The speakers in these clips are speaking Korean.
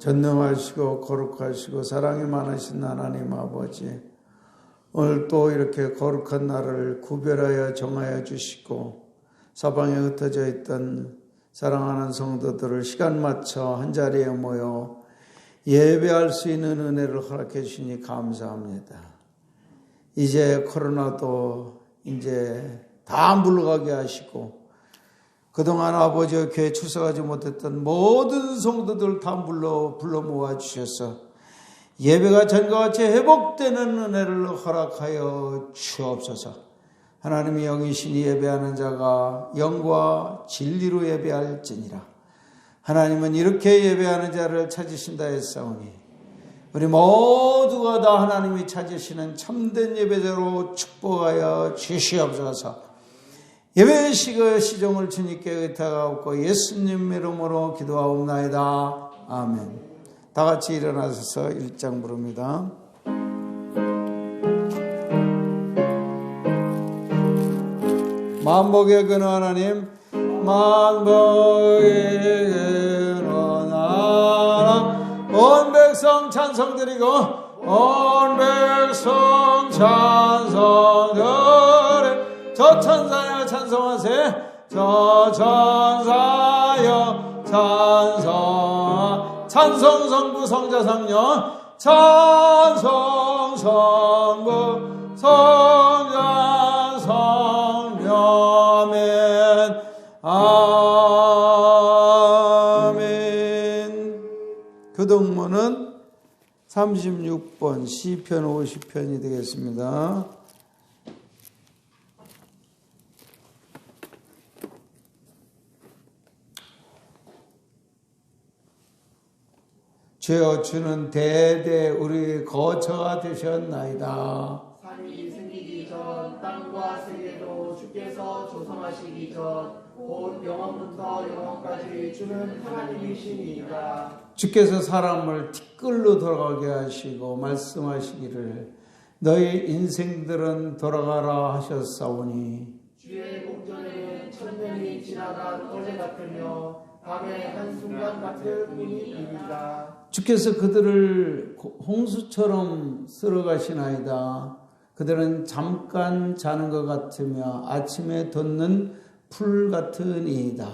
전능하시고 거룩하시고 사랑이 많으신 하나님 아버지, 오늘 또 이렇게 거룩한 날을 구별하여 정하여 주시고 사방에 흩어져 있던 사랑하는 성도들을 시간 맞춰 한자리에 모여 예배할 수 있는 은혜를 허락해 주시니 감사합니다. 이제 코로나도 이제 다 물러가게 하시고 그동안 아버지와 교회 출석하지 못했던 모든 성도들 다 불러 모아 주셔서 예배가 전과 같이 회복되는 은혜를 허락하여 주옵소서. 하나님의 영이시니 예배하는 자가 영과 진리로 예배할지니라. 하나님은 이렇게 예배하는 자를 찾으신다 했사오니 우리 모두가 다 하나님이 찾으시는 참된 예배자로 축복하여 주시옵소서. 예배 시종을 주님께 의탁하옵고 예수님 이름으로 기도하옵나이다. 아멘. 다 같이 일어나셔서 1장 부릅니다. 만복의 근원 하나님, 만복의 근원 하나님, 온 백성 찬송드리고 온 백성 찬송드리 저 천사여 찬송하세. 저 천사여 찬송. 찬송 성부 성자 성령. 찬송 성부 성자 성령. 아멘. 교동문은 36번 시편 50편이 되겠습니다. 주여, 주는 대대 우리 거처가 되셨나이다. 산이 생기기 전 땅과 세계도 주께서 조성하시기 전 곧 영원부터 영원까지 주는 하나님이시니이다. 주께서 사람을 티끌로 돌아가게 하시고 말씀하시기를 너희 인생들은 돌아가라 하셨사오니 주의 목전에는 천년이 지나간 어제 같으며 밤의 한순간 같은 뿐이니이다. 주께서 그들을 홍수처럼 쓸어가시나이다. 그들은 잠깐 자는 것 같으며 아침에 돋는 풀 같으니이다.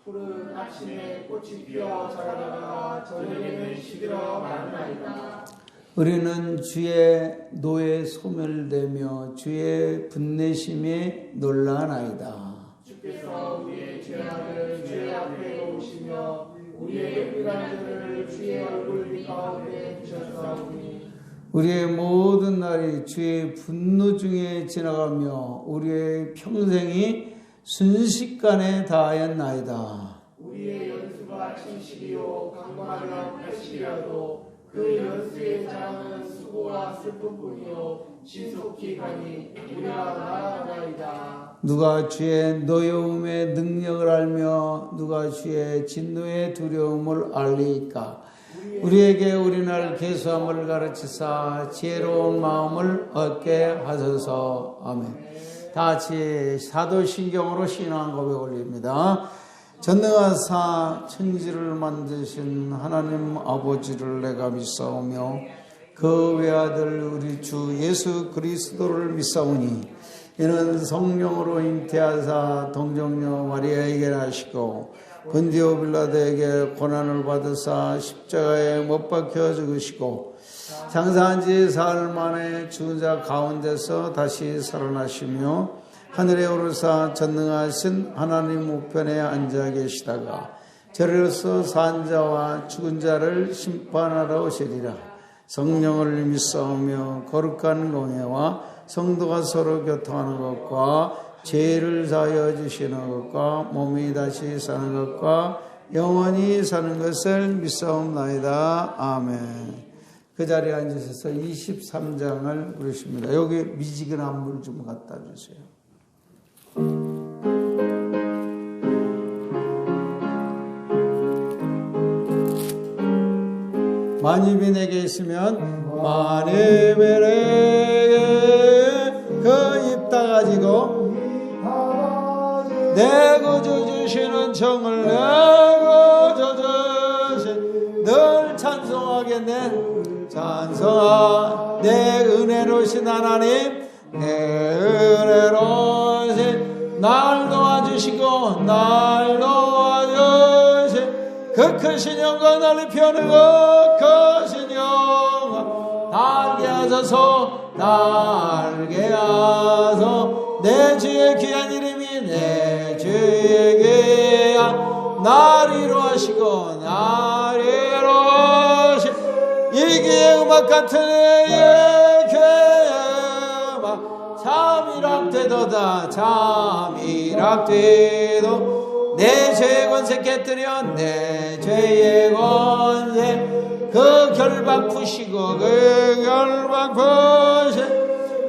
풀은 아침에 꽃이 피어 자라다가 저녁에는 시들어 마르나이다. 우리는 주의 노에 소멸되며 주의 분내심에 놀라나이다. 주께서 우리의 죄악을 주의 앞에 놓으시며 우리의 불간들을 주의 얼굴 가운데 두셨사오니 우리의 모든 날이 주의 분노 중에 지나가며 우리의 평생이 순식간에 다하였나이다. 우리의 연수가 70이요 강건하면 80이라도 그 연수의 자랑은 수고와 슬픔뿐이요 신속히 가니 우리가 나아가나이다. 누가 주의 노여움의 능력을 알며 누가 주의 진노의 두려움을 알리까. 우리에게 우리날 계수함을 가르치사 지혜로운 마음을 얻게 하소서. 아멘. 다 같이 사도신경으로 신앙 고백 올립니다. 전능하사 천지를 만드신 하나님 아버지를 내가 믿사오며 그 외아들 우리 주 예수 그리스도를 믿사오니 이는 성령으로 잉태하사 동정녀 마리아에게 나시고 본디오 빌라도에게 고난을 받으사 십자가에 못 박혀 죽으시고 장사한 지 사흘 만에 죽은 자 가운데서 다시 살아나시며 하늘에 오르사 전능하신 하나님 우편에 앉아 계시다가 저리로서 산 자와 죽은 자를 심판하러 오시리라. 성령을 믿사오며 거룩한 공예와 성도가 서로 교통하는 것과 죄를 사하여 주시는 것과 몸이 다시 사는 것과 영원히 사는 것을 믿사옵나이다. 아멘. 그 자리에 앉으셔서 23장을 부르십니다. 여기 미지근한 물 좀 갖다 주세요. 만입이 내게 있으면 만입이 내게 그 입 다 가지고 내 구주 주시는 청을 내고 저주신 늘 찬송 찬송하겠네. 찬송하 내 은혜로신 하나님, 내 은혜로신 날 도와주시고 날 도와주시 그 크신 영광 날리 피우는 그 크신 영광 날게 하소서. 날게 하소. 내 주의 귀한 이름이 내 주의 귀한 날 이루하시고 날 이루하시 이기의 음악 같은 의 음악 참이락되도다. 참이락되도 내 죄의 권세 깨뜨려 내 죄의 권세 그 결박 푸시고 그 결박 푸시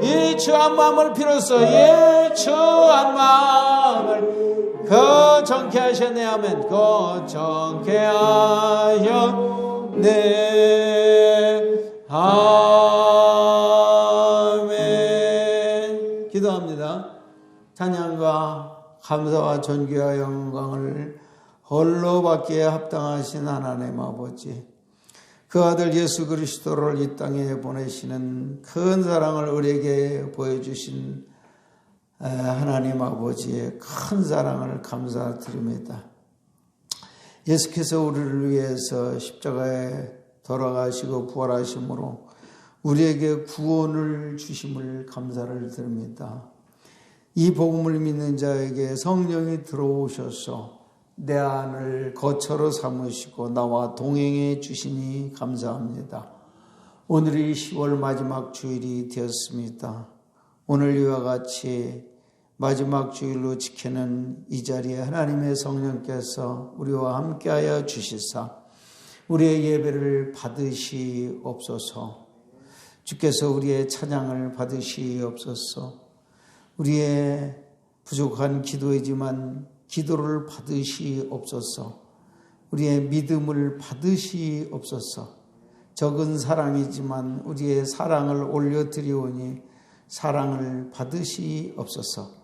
이 추한 마음을 비로소 이 추한 마음을 거정케 하셨네 하면 거정케 하셨네. 아멘. 기도합니다. 찬양과 감사와 존귀와 영광을 홀로 받기에 합당하신 하나님 아버지, 그 아들 예수 그리스도를 이 땅에 보내시는 큰 사랑을 우리에게 보여주신 하나님 아버지의 큰 사랑을 감사드립니다. 예수께서 우리를 위해서 십자가에 돌아가시고 부활하심으로 우리에게 구원을 주심을 감사를 드립니다. 이 복음을 믿는 자에게 성령이 들어오셔서 내 안을 거처로 삼으시고 나와 동행해 주시니 감사합니다. 오늘이 10월 마지막 주일이 되었습니다. 오늘 이와 같이 마지막 주일로 지키는 이 자리에 하나님의 성령께서 우리와 함께하여 주시사 우리의 예배를 받으시옵소서. 주께서 우리의 찬양을 받으시옵소서. 우리의 부족한 기도이지만 기도를 받으시옵소서. 우리의 믿음을 받으시옵소서. 적은 사랑이지만 우리의 사랑을 올려드리오니 사랑을 받으시옵소서.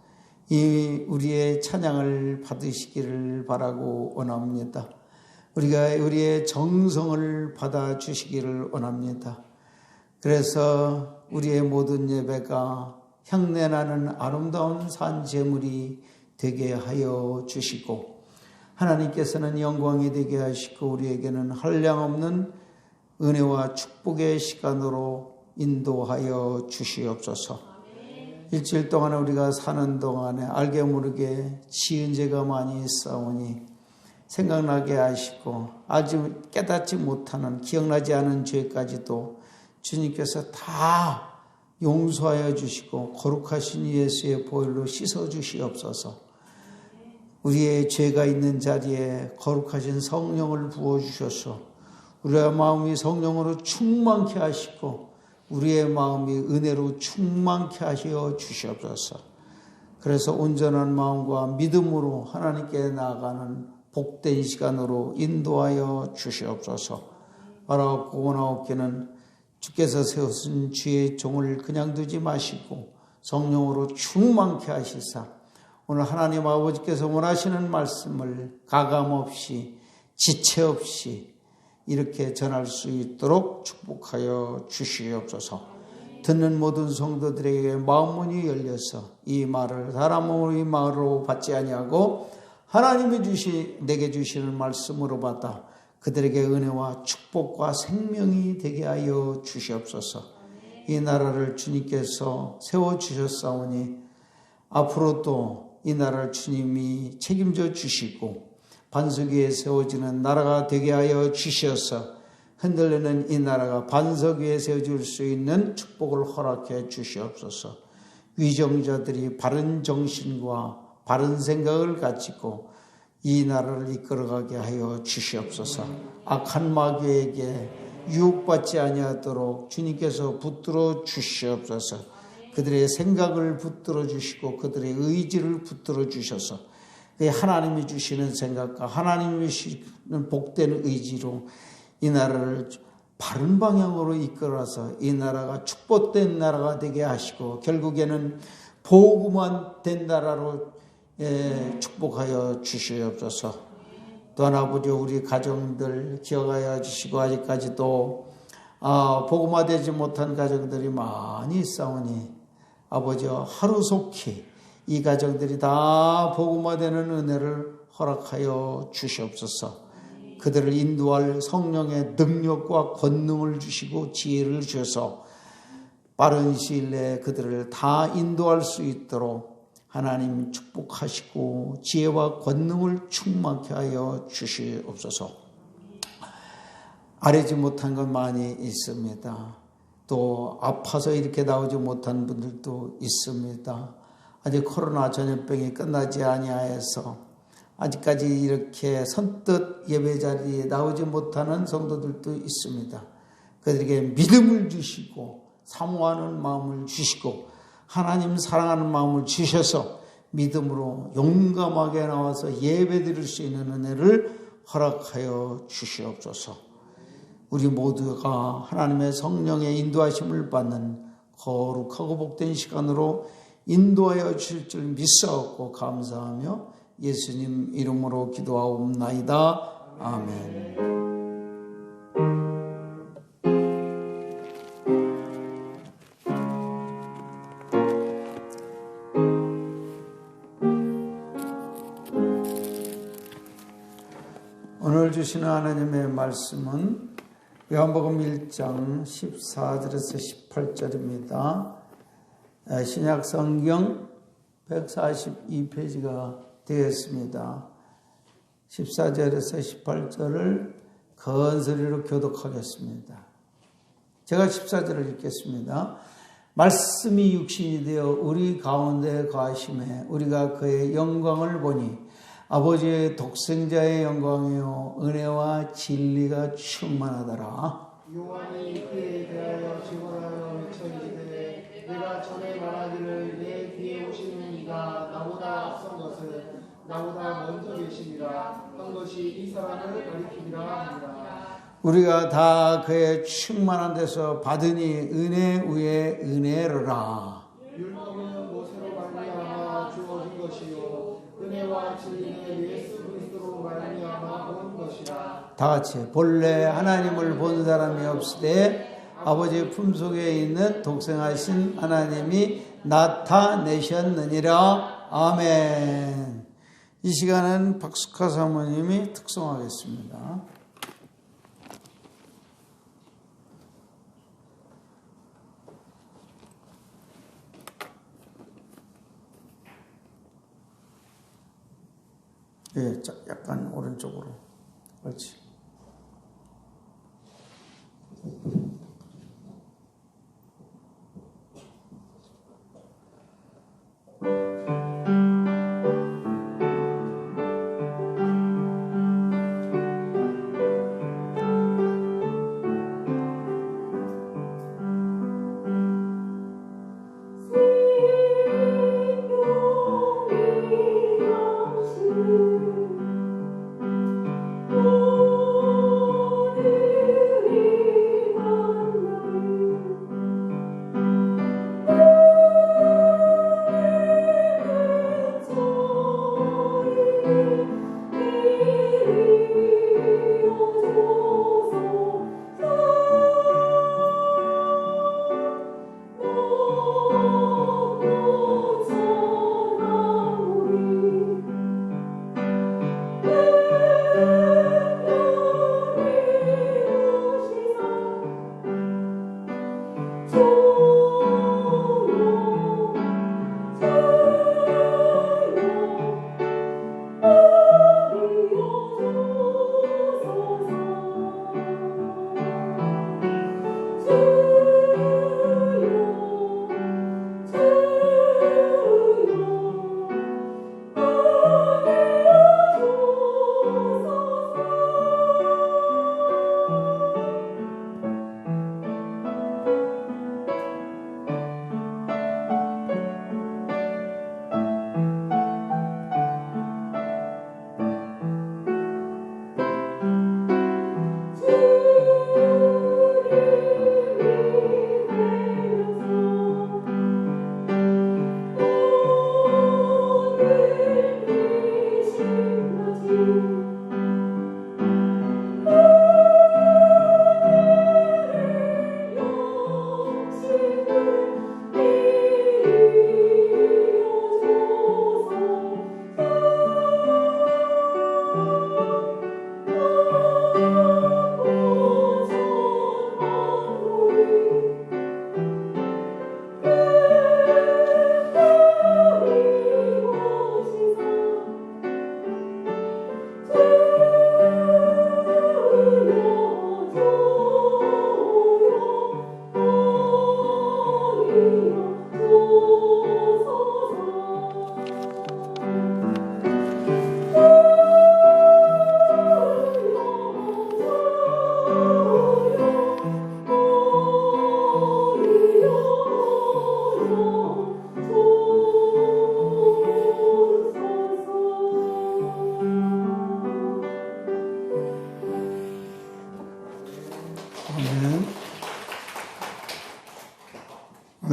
이 우리의 찬양을 받으시기를 바라고 원합니다. 우리가 우리의 정성을 받아주시기를 원합니다. 그래서 우리의 모든 예배가 향내나는 아름다운 산 제물이 되게 하여 주시고 하나님께서는 영광이 되게 하시고 우리에게는 한량없는 은혜와 축복의 시간으로 인도하여 주시옵소서. 일주일 동안 우리가 사는 동안에 알게 모르게 지은 죄가 많이 있사오니 생각나게 하시고 아직 깨닫지 못하는 기억나지 않은 죄까지도 주님께서 다 용서하여 주시고 거룩하신 예수의 보혈로 씻어 주시옵소서. 우리의 죄가 있는 자리에 거룩하신 성령을 부어주셔서 우리의 마음이 성령으로 충만케 하시고 우리의 마음이 은혜로 충만케 하시어 주시옵소서. 그래서 온전한 마음과 믿음으로 하나님께 나아가는 복된 시간으로 인도하여 주시옵소서. 바로 고나옵기는 주께서 세우신 주의 종을 그냥 두지 마시고 성령으로 충만케 하시사 오늘 하나님 아버지께서 원하시는 말씀을 가감없이 지체 없이 이렇게 전할 수 있도록 축복하여 주시옵소서. 듣는 모든 성도들에게 마음문이 열려서 이 말을 사람의 말로 받지 아니하고 하나님이 내게 주시는 말씀으로 받아 그들에게 은혜와 축복과 생명이 되게 하여 주시옵소서. 이 나라를 주님께서 세워주셨사오니 앞으로 또 이 나라를 주님이 책임져 주시고 반석 위에 세워지는 나라가 되게 하여 주셔서 흔들리는 이 나라가 반석 위에 세워질 수 있는 축복을 허락해 주시옵소서. 위정자들이 바른 정신과 바른 생각을 가지고 이 나라를 이끌어가게 하여 주시옵소서. 악한 마귀에게 유혹받지 아니하도록 주님께서 붙들어 주시옵소서. 그들의 생각을 붙들어 주시고 그들의 의지를 붙들어 주셔서 하나님이 주시는 생각과 하나님이 주시는 복된 의지로 이 나라를 바른 방향으로 이끌어서 이 나라가 축복된 나라가 되게 하시고 결국에는 복음만 된 나라로 축복하여 주시옵소서. 또한 아버지 우리 가정들 기억하여 주시고 아직까지도 복음화되지 못한 가정들이 많이 있사오니 아버지 하루속히 이 가정들이 다 복음화되는 은혜를 허락하여 주시옵소서. 그들을 인도할 성령의 능력과 권능을 주시고 지혜를 주셔서 빠른 시일 내에 그들을 다 인도할 수 있도록 하나님 축복하시고 지혜와 권능을 충만케 하여 주시옵소서. 아뢰지 못한 것 많이 있습니다. 또 아파서 이렇게 나오지 못한 분들도 있습니다. 아직 코로나 전염병이 끝나지 아니하여서 아직까지 이렇게 선뜻 예배 자리에 나오지 못하는 성도들도 있습니다. 그들에게 믿음을 주시고 사모하는 마음을 주시고 하나님 사랑하는 마음을 주셔서 믿음으로 용감하게 나와서 예배 드릴 수 있는 은혜를 허락하여 주시옵소서. 우리 모두가 하나님의 성령의 인도하심을 받는 거룩하고 복된 시간으로 인도하여 주실 줄 믿사옵고 감사하며 예수님 이름으로 기도하옵나이다. 아멘. 오늘 주시는 하나님의 말씀은 요한복음 1장 14절에서 18절입니다. 신약 성경 142페이지가 되었습니다. 14절에서 18절을 큰 소리로 교독하겠습니다. 제가 14절을 읽겠습니다. 말씀이 육신이 되어 우리 가운데 거하심에 우리가 그의 영광을 보니 아버지의 독생자의 영광이요 은혜와 진리가 충만하더라. 요한이 그에 대하여 증언하여 외쳐 이르되 내가 전에 말하기를 내 뒤에 오시는 이가 나보다 앞선 것은 나보다 먼저 계시니라 한 것이 이 사람을 가리키니라 하니라. 우리가 다 그의 충만한 데서 받으니 은혜 위에 은혜로라. 율법은 모세로 말미암아 주어진 것이요 은혜와 진리는 예수 그리스도로 말미암아 온 것이라. 다 같이 본래 하나님을 본 사람이 없으되 아버지의 품속에 있는 독생하신 하나님이 나타내셨느니라. 아멘. 이 시간은 박숙하 사모님이 특송하겠습니다. 예, 약간 오른쪽으로. 그렇지.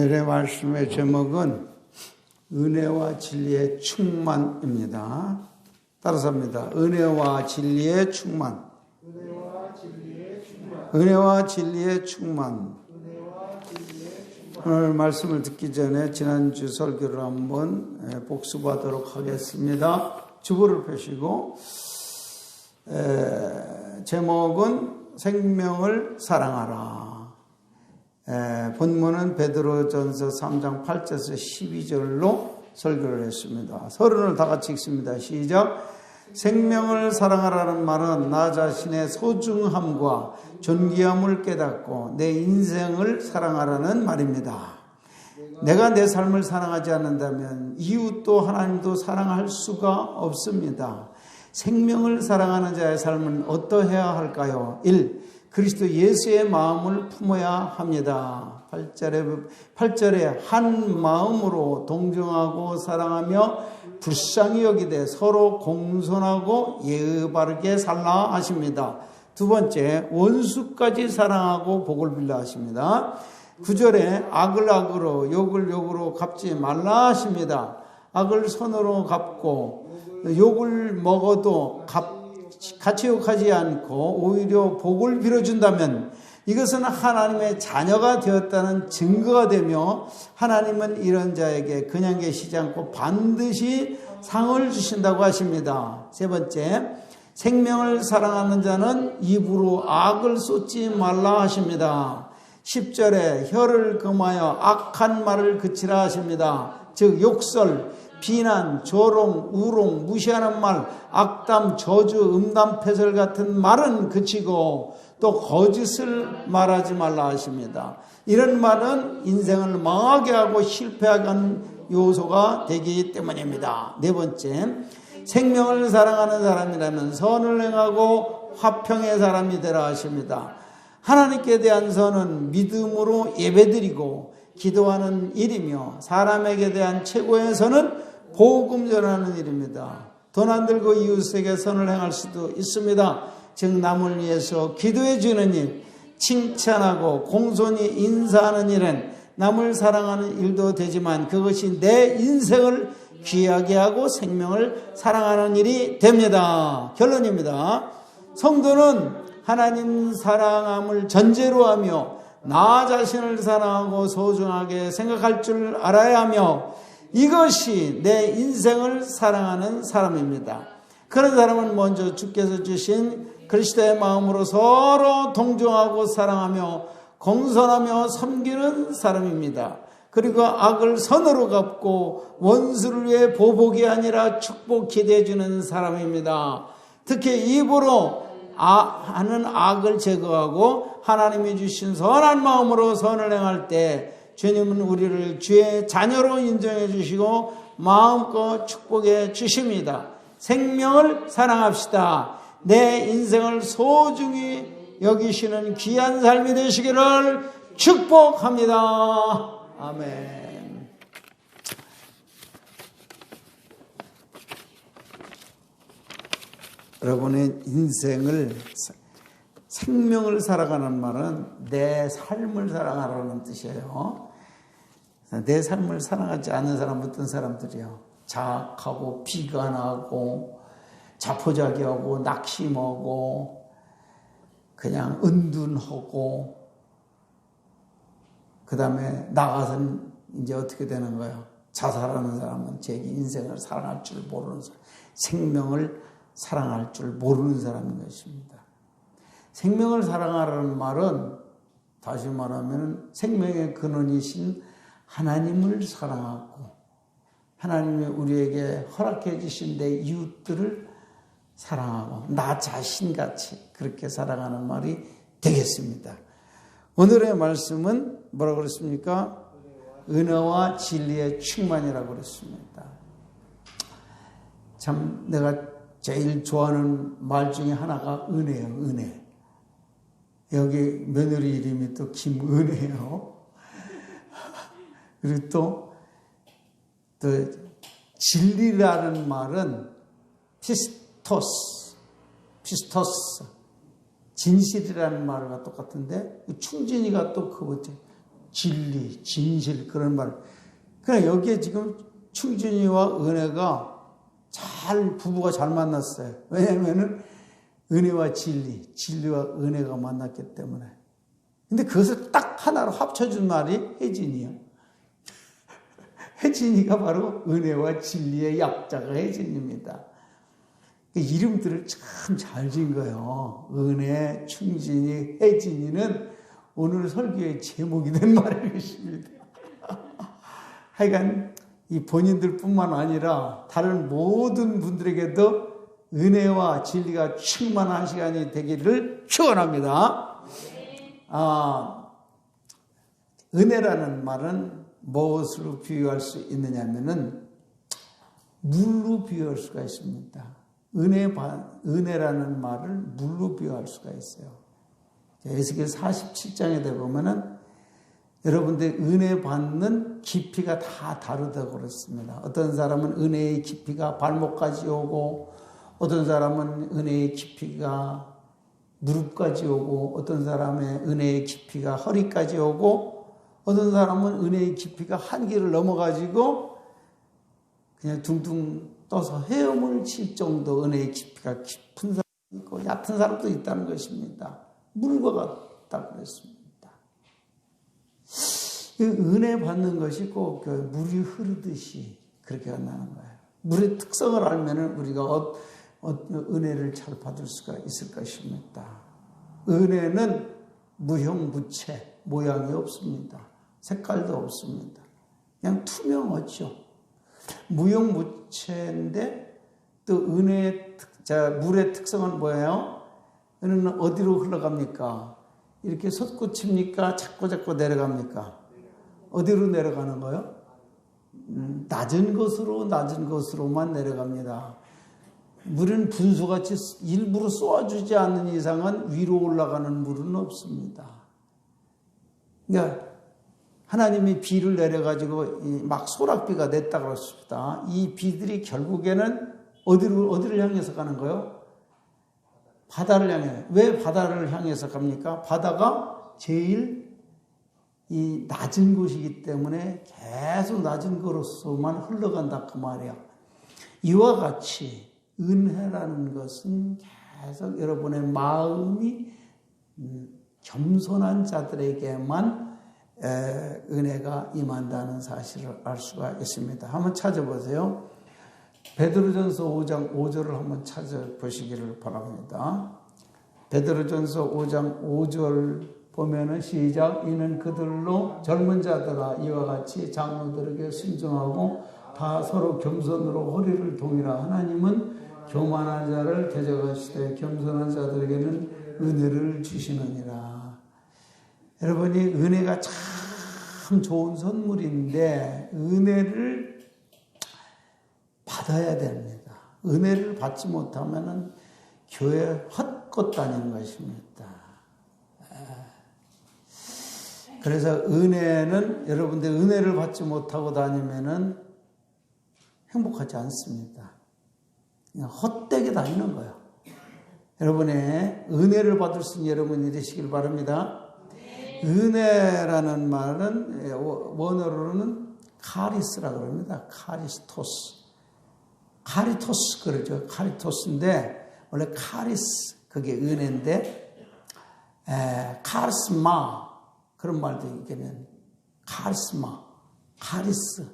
오늘의 말씀의 제목은 은혜와 진리의 충만입니다. 따라서 합니다. 은혜와 진리의 충만. 은혜와 진리의 충만. 은혜와 진리의 충만. 은혜와 진리의 충만. 오늘 말씀을 듣기 전에 지난주 설교를 한번 복습하도록 하겠습니다. 주보를 펴시고 제목은 생명을 사랑하라. 본문은 베드로전서 3장 8절에서 12절로 설교를 했습니다. 서론을 다 같이 읽습니다. 시작. 생명을 사랑하라는 말은 나 자신의 소중함과 존귀함을 깨닫고 내 인생을 사랑하라는 말입니다. 내가 내 삶을 사랑하지 않는다면 이웃도 하나님도 사랑할 수가 없습니다. 생명을 사랑하는 자의 삶은 어떠해야 할까요? 1. 그리스도 예수의 마음을 품어야 합니다. 8절에 한 마음으로 동정하고 사랑하며 불쌍히 여기되 서로 공손하고 예의 바르게 살라 하십니다. 두 번째, 원수까지 사랑하고 복을 빌라 하십니다. 9절에 악을 악으로 욕을 욕으로 갚지 말라 하십니다. 악을 선으로 갚고 욕을 먹어도 같이 욕하지 않고 오히려 복을 빌어준다면 이것은 하나님의 자녀가 되었다는 증거가 되며 하나님은 이런 자에게 그냥 계시지 않고 반드시 상을 주신다고 하십니다. 세 번째, 생명을 사랑하는 자는 입으로 악을 쏟지 말라 하십니다. 10절에 혀를 금하여 악한 말을 그치라 하십니다. 즉 욕설, 비난, 조롱, 우롱, 무시하는 말, 악담, 저주, 음담, 패설 같은 말은 그치고 또 거짓을 말하지 말라 하십니다. 이런 말은 인생을 망하게 하고 실패하게 하는 요소가 되기 때문입니다. 네 번째, 생명을 사랑하는 사람이라면 선을 행하고 화평의 사람이 되라 하십니다. 하나님께 대한 선은 믿음으로 예배드리고 기도하는 일이며 사람에게 대한 최고의 선은 복음 전하는 일입니다. 돈 안 들고 이웃에게 선을 행할 수도 있습니다. 즉 남을 위해서 기도해 주는 일, 칭찬하고 공손히 인사하는 일은 남을 사랑하는 일도 되지만 그것이 내 인생을 귀하게 하고 생명을 사랑하는 일이 됩니다. 결론입니다. 성도는 하나님 사랑함을 전제로 하며 나 자신을 사랑하고 소중하게 생각할 줄 알아야 하며 이것이 내 인생을 사랑하는 사람입니다. 그런 사람은 먼저 주께서 주신 그리스도의 마음으로 서로 동정하고 사랑하며 공손하며 섬기는 사람입니다. 그리고 악을 선으로 갚고 원수를 위해 보복이 아니라 축복 기대해 주는 사람입니다. 특히 입으로 하는 악을 제거하고 하나님이 주신 선한 마음으로 선을 행할 때 주님은 우리를 주의 자녀로 인정해 주시고 마음껏 축복해 주십니다. 생명을 사랑합시다. 내 인생을 소중히 여기시는 귀한 삶이 되시기를 축복합니다. 아멘. 여러분의 인생을 생명을 살아가는 말은 내 삶을 사랑하라는 뜻이에요. 내 삶을 사랑하지 않는 사람 어떤 사람들이요? 자학하고 비관하고 자포자기하고 낙심하고 그냥 은둔하고 그 다음에 나가서는 이제 어떻게 되는 거예요? 자살하는 사람은 자기 인생을 사랑할 줄 모르는 사람, 생명을 사랑할 줄 모르는 사람인 것입니다. 생명을 사랑하라는 말은 다시 말하면 생명의 근원이신 하나님을 사랑하고 하나님이 우리에게 허락해 주신 내 이웃들을 사랑하고 나 자신같이 그렇게 사랑하는 말이 되겠습니다. 오늘의 말씀은 뭐라고 그랬습니까? 은혜와 진리의 충만이라고 그랬습니다. 참 내가 제일 좋아하는 말 중에 하나가 은혜예요. 은혜. 여기 며느리 이름이 또 김은혜요. 그리고 또 진리라는 말은 피스토스, 진실이라는 말과 똑같은데 충진이가 또 그거죠. 진리, 진실 그런 말. 그러니까 여기에 지금 충진이와 은혜가 부부가 잘 만났어요. 왜냐하면은 은혜와 진리, 진리와 은혜가 만났기 때문에. 근데 그것을 딱 하나로 합쳐준 말이 혜진이요. 혜진이가 바로 은혜와 진리의 약자가 혜진입니다. 이름들을 참 잘 지은 거예요. 은혜, 충진이, 혜진이는 오늘 설교의 제목이 된 말일 것입니다. 하여간 이 본인들뿐만 아니라 다른 모든 분들에게도 은혜와 진리가 충만한 시간이 되기를 축원합니다. 은혜라는 말은 무엇으로 비유할 수 있느냐 하면은 물로 비유할 수가 있습니다. 은혜라는 말을 물로 비유할 수가 있어요. 에스겔 47장에 되보면은 여러분들 은혜 받는 깊이가 다 다르다고 그랬습니다. 어떤 사람은 은혜의 깊이가 발목까지 오고, 어떤 사람은 은혜의 깊이가 무릎까지 오고, 어떤 사람의 은혜의 깊이가 허리까지 오고, 어떤 사람은 은혜의 깊이가 한계를 넘어가지고 그냥 둥둥 떠서 헤엄을 칠 정도 은혜의 깊이가 깊은 사람도 있고 얕은 사람도 있다는 것입니다. 물과 같다고 그랬습니다. 은혜 받는 것이 꼭 물이 흐르듯이 그렇게 나는 거예요. 물의 특성을 알면 우리가 은혜를 잘 받을 수가 있을 것입니다. 은혜는 무형무체, 모양이 없습니다. 색깔도 없습니다. 그냥 투명하죠. 무형무체인데 또 물의 특성은 뭐예요? 은혜는 어디로 흘러갑니까? 이렇게 솟구칩니까? 자꾸 내려갑니까? 어디로 내려가는 거예요? 낮은 곳으로만 내려갑니다. 물은 분수같이 일부러 쏘아주지 않는 이상은 위로 올라가는 물은 없습니다. 그러니까 하나님이 비를 내려가지고 막 소락비가 냈다고 그랬습니다. 이 비들이 결국에는 어디를 향해서 가는 거예요? 바다를 향해. 왜 바다를 향해서 갑니까? 바다가 제일 이 낮은 곳이기 때문에 계속 낮은 곳으로만 흘러간다 그 말이야. 이와 같이 은혜라는 것은 계속 여러분의 마음이 겸손한 자들에게만 은혜가 임한다는 사실을 알 수가 있습니다. 한번 찾아보세요. 베드로전서 5장 5절을 한번 찾아보시기를 바랍니다. 베드로전서 5장 5절 보면은 시작. 이는 그들로 젊은 자들아 이와 같이 장로들에게 순종하고 다 서로 겸손으로 허리를 동이라. 하나님은 교만한 자를 대적하시되 겸손한 자들에게는 은혜를 주시느니라. 여러분이 은혜가 참 좋은 선물인데 은혜를 받아야 됩니다. 은혜를 받지 못하면은 교회 헛것 다니는 것입니다. 그래서 은혜는 여러분들 은혜를 받지 못하고 다니면은 행복하지 않습니다. 그냥 헛되게 다니는 거예요. 여러분의 은혜를 받을 수 있는 여러분이 되시길 바랍니다. 은혜라는 말은 원어로는 카리스라고 합니다. 카리토스 그러죠. 카리토스인데 원래 카리스 그게 은혜인데 카리스마 그런 말도 있겠네요. 카리스마, 카리스.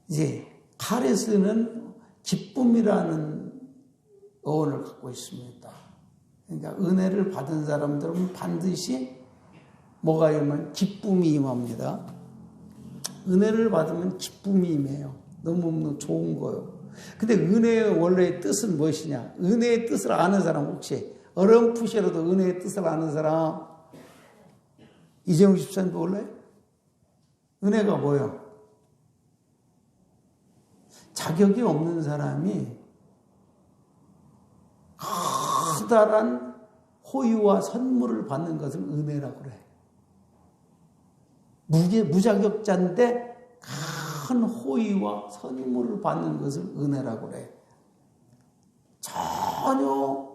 이제 카리스는 기쁨이라는 어원을 갖고 있습니다. 그러니까 은혜를 받은 사람들은 반드시 뭐가 임하면 기쁨이 임합니다. 은혜를 받으면 기쁨이 임해요. 너무 좋은 거예요. 근데 은혜의 원래의 뜻은 무엇이냐? 은혜의 뜻을 아는 사람 혹시 어렴풋이라도 은혜의 뜻을 아는 사람 이재용 집사님 몰라요? 은혜가 뭐예요? 자격이 없는 사람이 커다란 호의와 선물을 받는 것을 은혜라고 그래. 무자격자인데 큰 호의와 선물을 받는 것을 은혜라고 그래. 전혀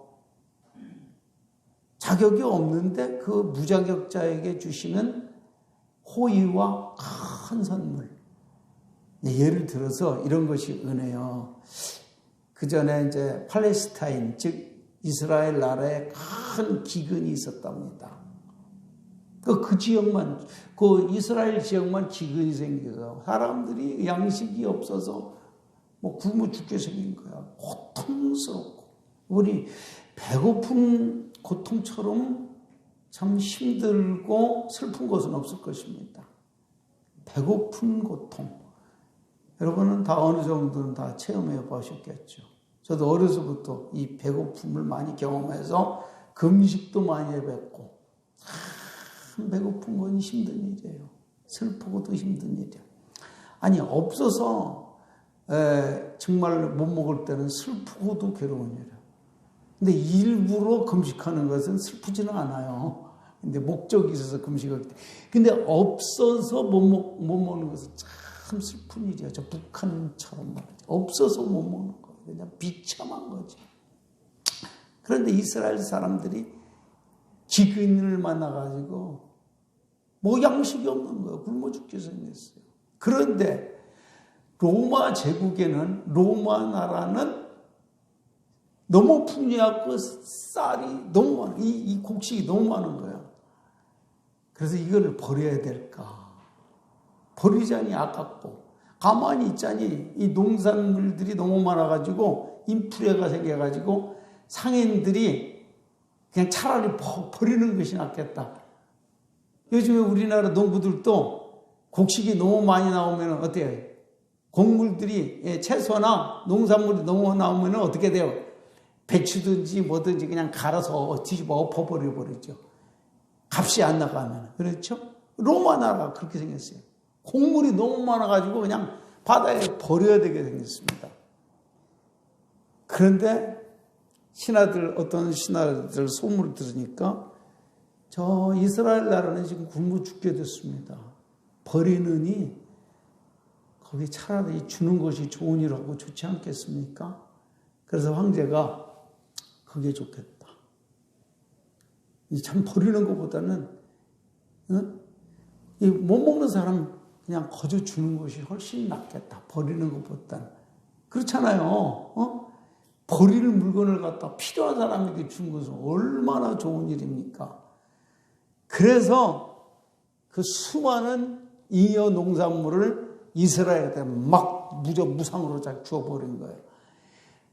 자격이 없는데 그 무자격자에게 주시는 호의와 큰 선물. 예를 들어서 이런 것이 은혜요. 그 전에 이제 팔레스타인, 즉 이스라엘 나라에 큰 기근이 있었답니다. 그 지역만, 그 이스라엘 지역만 기근이 생겨서 사람들이 양식이 없어서 뭐 굶어 죽게 생긴 거야. 고통스럽고. 우리 배고픈 고통처럼 참 힘들고 슬픈 것은 없을 것입니다. 배고픈 고통. 여러분은 다 어느 정도는 다 체험해 보셨겠죠. 저도 어려서부터 이 배고픔을 많이 경험해서 금식도 많이 해봤고, 참 배고픈 건 힘든 일이에요. 슬프고도 힘든 일이에요. 아니, 없어서 정말 못 먹을 때는 슬프고도 괴로운 일이에요. 근데 일부러 금식하는 것은 슬프지는 않아요. 근데 목적이 있어서 금식할 때. 근데 없어서 못 먹는 것은 참 슬픈 일이에요. 저 북한처럼 말이죠. 없어서 못 먹는 거예요. 그냥 비참한 거지. 그런데 이스라엘 사람들이 기근을 만나가지고 뭐 양식이 없는 거예요. 굶어 죽게 생겼어요. 그런데 로마 제국에는, 로마 나라는 너무 풍요하고 쌀이 너무 많아. 이 곡식이 너무 많은 거야. 그래서 이거를 버려야 될까? 버리자니 아깝고, 가만히 있자니 이 농산물들이 너무 많아가지고 인플레가 생겨가지고 상인들이 그냥 차라리 버리는 것이 낫겠다. 요즘에 우리나라 농부들도 곡식이 너무 많이 나오면 어때요? 곡물들이, 채소나 농산물이 너무 나오면 어떻게 돼요? 배추든지 뭐든지 그냥 갈아서 뒤집어 엎어버려버리죠. 값이 안 나가면. 그렇죠? 로마 나라가 그렇게 생겼어요. 곡물이 너무 많아가지고 그냥 바다에 버려야 되게 생겼습니다. 그런데 어떤 신하들 소문을 들으니까 저 이스라엘 나라는 지금 굶어 죽게 됐습니다. 버리느니 거기 차라리 주는 것이 좋은 일하고 좋지 않겠습니까? 그래서 황제가 그게 좋겠다. 참 버리는 것보다는 못 먹는 사람 그냥 거저 주는 것이 훨씬 낫겠다. 버리는 것보다는. 그렇잖아요. 버릴 물건을 갖다 필요한 사람에게 준 것은 얼마나 좋은 일입니까? 그래서 그 수많은 잉여 농산물을 이스라엘에 막 무상으로 주어버린 거예요.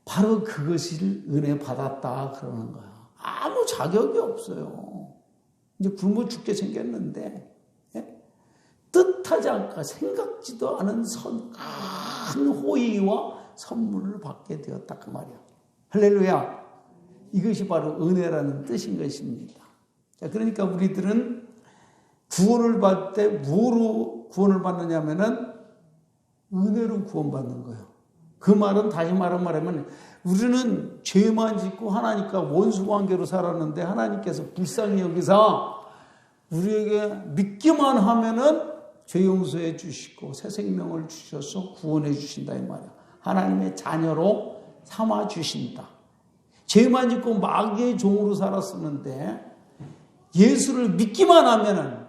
바로 그것을 은혜 받았다 그러는 거예요. 아무 자격이 없어요. 이제 굶어 죽게 생겼는데 뜻하지 않고 생각지도 않은 큰 호의와 선물을 받게 되었다 그 말이야. 할렐루야. 이것이 바로 은혜라는 뜻인 것입니다. 자, 그러니까 우리들은 구원을 받을 때 뭐로 구원을 받느냐면은 은혜로 구원받는 거예요. 그 말은 다시 말하면 우리는 죄만 짓고 하나님과 원수 관계로 살았는데 하나님께서 불쌍히 여기서 우리에게 믿기만 하면은 죄 용서해 주시고 새 생명을 주셔서 구원해 주신다 이 말이야. 하나님의 자녀로 삼아 주신다. 죄만 짓고 마귀의 종으로 살았었는데 예수를 믿기만 하면은,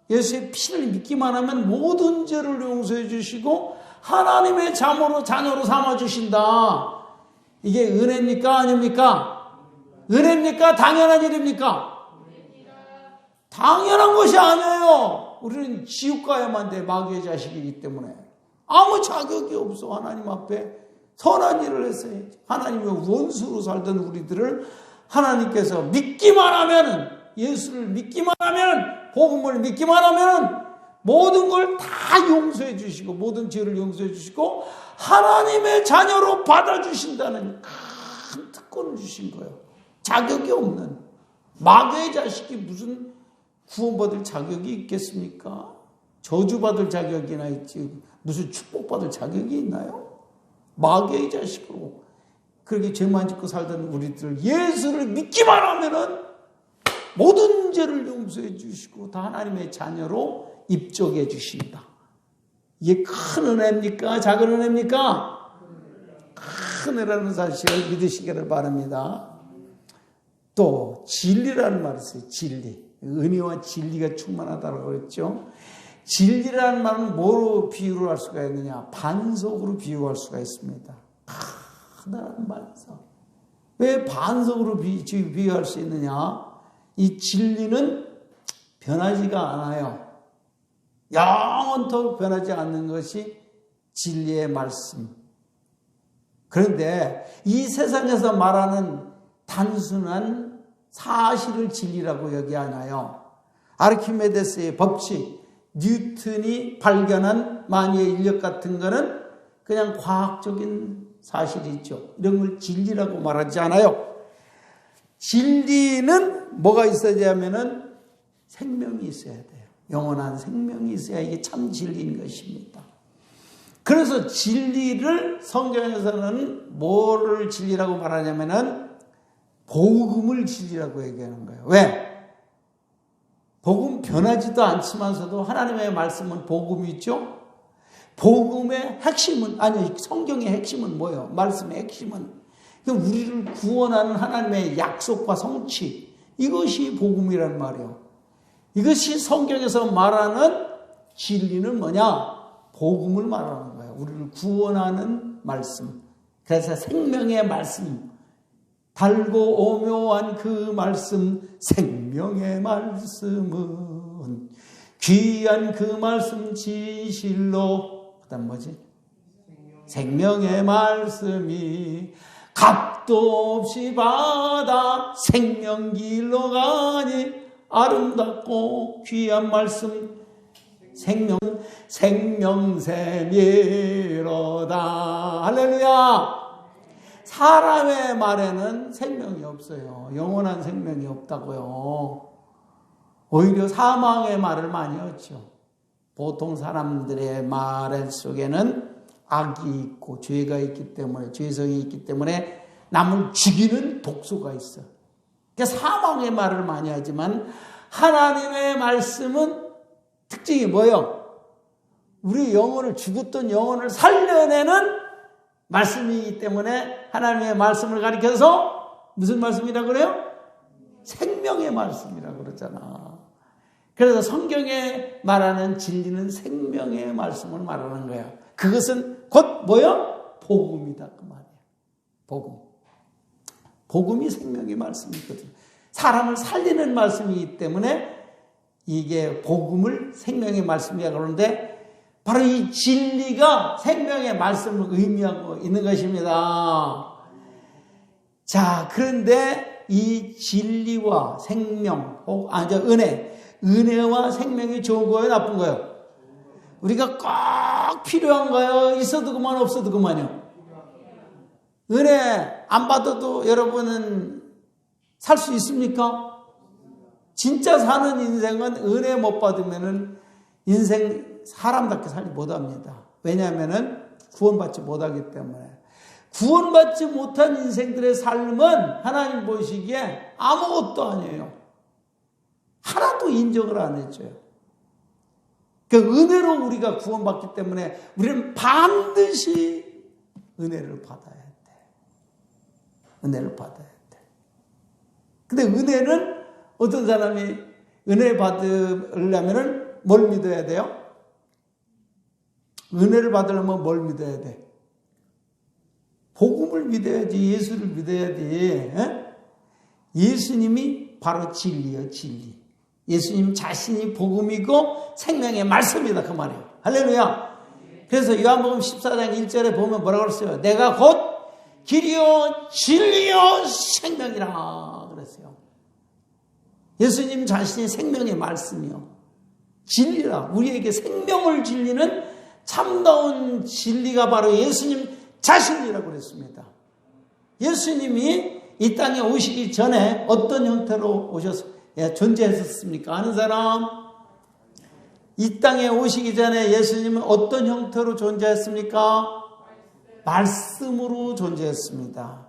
예수의 피를 믿기만 하면 모든 죄를 용서해 주시고 하나님의 자녀로 삼아 주신다. 이게 은혜입니까? 아닙니까? 은혜입니까? 당연한 일입니까? 당연한 것이 아니에요. 우리는 지옥 가야만 돼. 마귀의 자식이기 때문에. 아무 자격이 없어. 하나님 앞에 선한 일을 했어야지. 하나님의 원수로 살던 우리들을 하나님께서 믿기만 하면은, 예수를 믿기만 하면, 복음을 믿기만 하면 모든 걸 다 용서해 주시고 모든 죄를 용서해 주시고 하나님의 자녀로 받아주신다는 큰 특권을 주신 거예요. 자격이 없는 마귀의 자식이 무슨 구원받을 자격이 있겠습니까? 저주받을 자격이나 있지 무슨 축복받을 자격이 있나요? 마귀의 자식으로 그렇게 죄만 짓고 살던 우리들 예수를 믿기만 하면은 모든 죄를 용서해 주시고 다 하나님의 자녀로 입적해 주신다. 이게 큰 은혜입니까? 작은 은혜입니까? 큰 은혜라는 사실을 믿으시기를 바랍니다. 또 진리라는 말이 있어요. 진리. 은혜와 진리가 충만하다고 그랬죠. 진리라는 말은 뭐로 비유를 할 수가 있느냐? 반석으로 비유할 수가 있습니다. 커다란 반석. 왜 반석으로 비유할 수 있느냐? 이 진리는 변하지가 않아요. 영원토록 변하지 않는 것이 진리의 말씀. 그런데 이 세상에서 말하는 단순한 사실을 진리라고 여기 하나요? 아르키메데스의 법칙, 뉴턴이 발견한 만유의 인력 같은 거는 그냥 과학적인 사실이죠. 이런 걸 진리라고 말하지 않아요. 진리는 뭐가 있어야 하면은 생명이 있어야 돼요. 영원한 생명이 있어야 이게 참 진리인 것입니다. 그래서 진리를 성경에서는 뭐를 진리라고 말하냐면은 복음을 진리라고 얘기하는 거예요. 왜? 복음 변하지도 않지만서도 하나님의 말씀은 복음이죠. 복음의 핵심은, 아니 성경의 핵심은 뭐예요? 말씀의 핵심은 우리를 구원하는 하나님의 약속과 성취, 이것이 복음이란 말이에요. 이것이 성경에서 말하는 진리는 뭐냐? 복음을 말하는 거예요. 우리를 구원하는 말씀. 그래서 생명의 말씀, 달고 오묘한 그 말씀, 생명의 말씀은 귀한 그 말씀 진실로, 그 다음 뭐지? 생명의 말씀이 값도 없이 받아 생명길로 가니 아름답고 귀한 말씀, 생명샘이로다. 할렐루야. 사람의 말에는 생명이 없어요. 영원한 생명이 없다고요. 오히려 사망의 말을 많이 하죠. 보통 사람들의 말 속에는 악이 있고 죄가 있기 때문에, 죄성이 있기 때문에 남을 죽이는 독소가 있어. 그러니까 사망의 말을 많이 하지만 하나님의 말씀은 특징이 뭐예요? 우리 영혼을, 죽었던 영혼을 살려내는 말씀이기 때문에 하나님의 말씀을 가리켜서 무슨 말씀이라고 그래요? 생명의 말씀이라고 그러잖아. 그래서 성경에 말하는 진리는 생명의 말씀을 말하는 거야. 그것은 곧 뭐야? 복음이다 그 말이야. 복음. 복음이 생명의 말씀이거든. 사람을 살리는 말씀이기 때문에 이게 복음을 생명의 말씀이라고 그러는데 바로 이 진리가 생명의 말씀을 의미하고 있는 것입니다. 자, 그런데 이 진리와 생명, 은혜와 생명이 좋은 거예요, 나쁜 거예요? 우리가 꼭 필요한 거예요? 있어도 그만, 없어도 그만이요? 은혜 안 받아도 여러분은 살 수 있습니까? 진짜 사는 인생은 은혜 못 받으면은 인생 사람답게 살지 못합니다. 왜냐하면은 구원받지 못하기 때문에. 구원받지 못한 인생들의 삶은 하나님 보시기에 아무것도 아니에요. 하나도 인정을 안 해줘요. 그 은혜로 우리가 구원받기 때문에 우리는 반드시 은혜를 받아야 돼. 은혜를 받아야 돼. 근데 은혜는 어떤 사람이 은혜 받으려면은 뭘 믿어야 돼요? 은혜를 받으려면 뭘 믿어야 돼? 복음을 믿어야지, 예수를 믿어야지. 예수님이 바로 진리예요, 진리. 예수님 자신이 복음이고 생명의 말씀이다 그 말이에요. 할렐루야. 그래서 요한복음 14장 1절에 보면 뭐라고 그랬어요? 내가 곧 길이요 진리요 생명이라 그랬어요. 예수님 자신이 생명의 말씀이요, 진리라. 우리에게 생명을 진리는 참다운 진리가 바로 예수님 자신이라고 그랬습니다. 예수님이 이 땅에 오시기 전에 어떤 형태로 존재했었습니까? 아는 사람? 이 땅에 오시기 전에 예수님은 어떤 형태로 존재했습니까? 말씀으로 존재했습니다.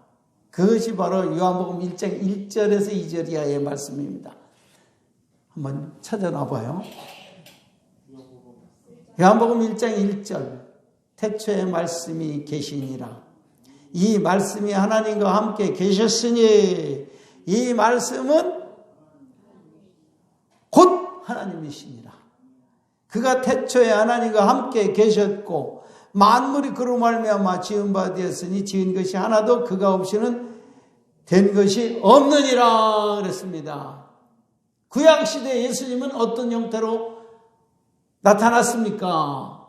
그것이 바로 요한복음 1장 1절에서 2절 이하의 말씀입니다. 한번 찾아놔봐요. 요한복음 1장 1절, 태초에 말씀이 계시니라. 이 말씀이 하나님과 함께 계셨으니 이 말씀은 곧 하나님이시니라. 그가 태초에 하나님과 함께 계셨고 만물이 그로 말미암아 지은 바 되었으니 지은 것이 하나도 그가 없이는 된 것이 없느니라 그랬습니다. 구약시대 예수님은 어떤 형태로 나타났습니까?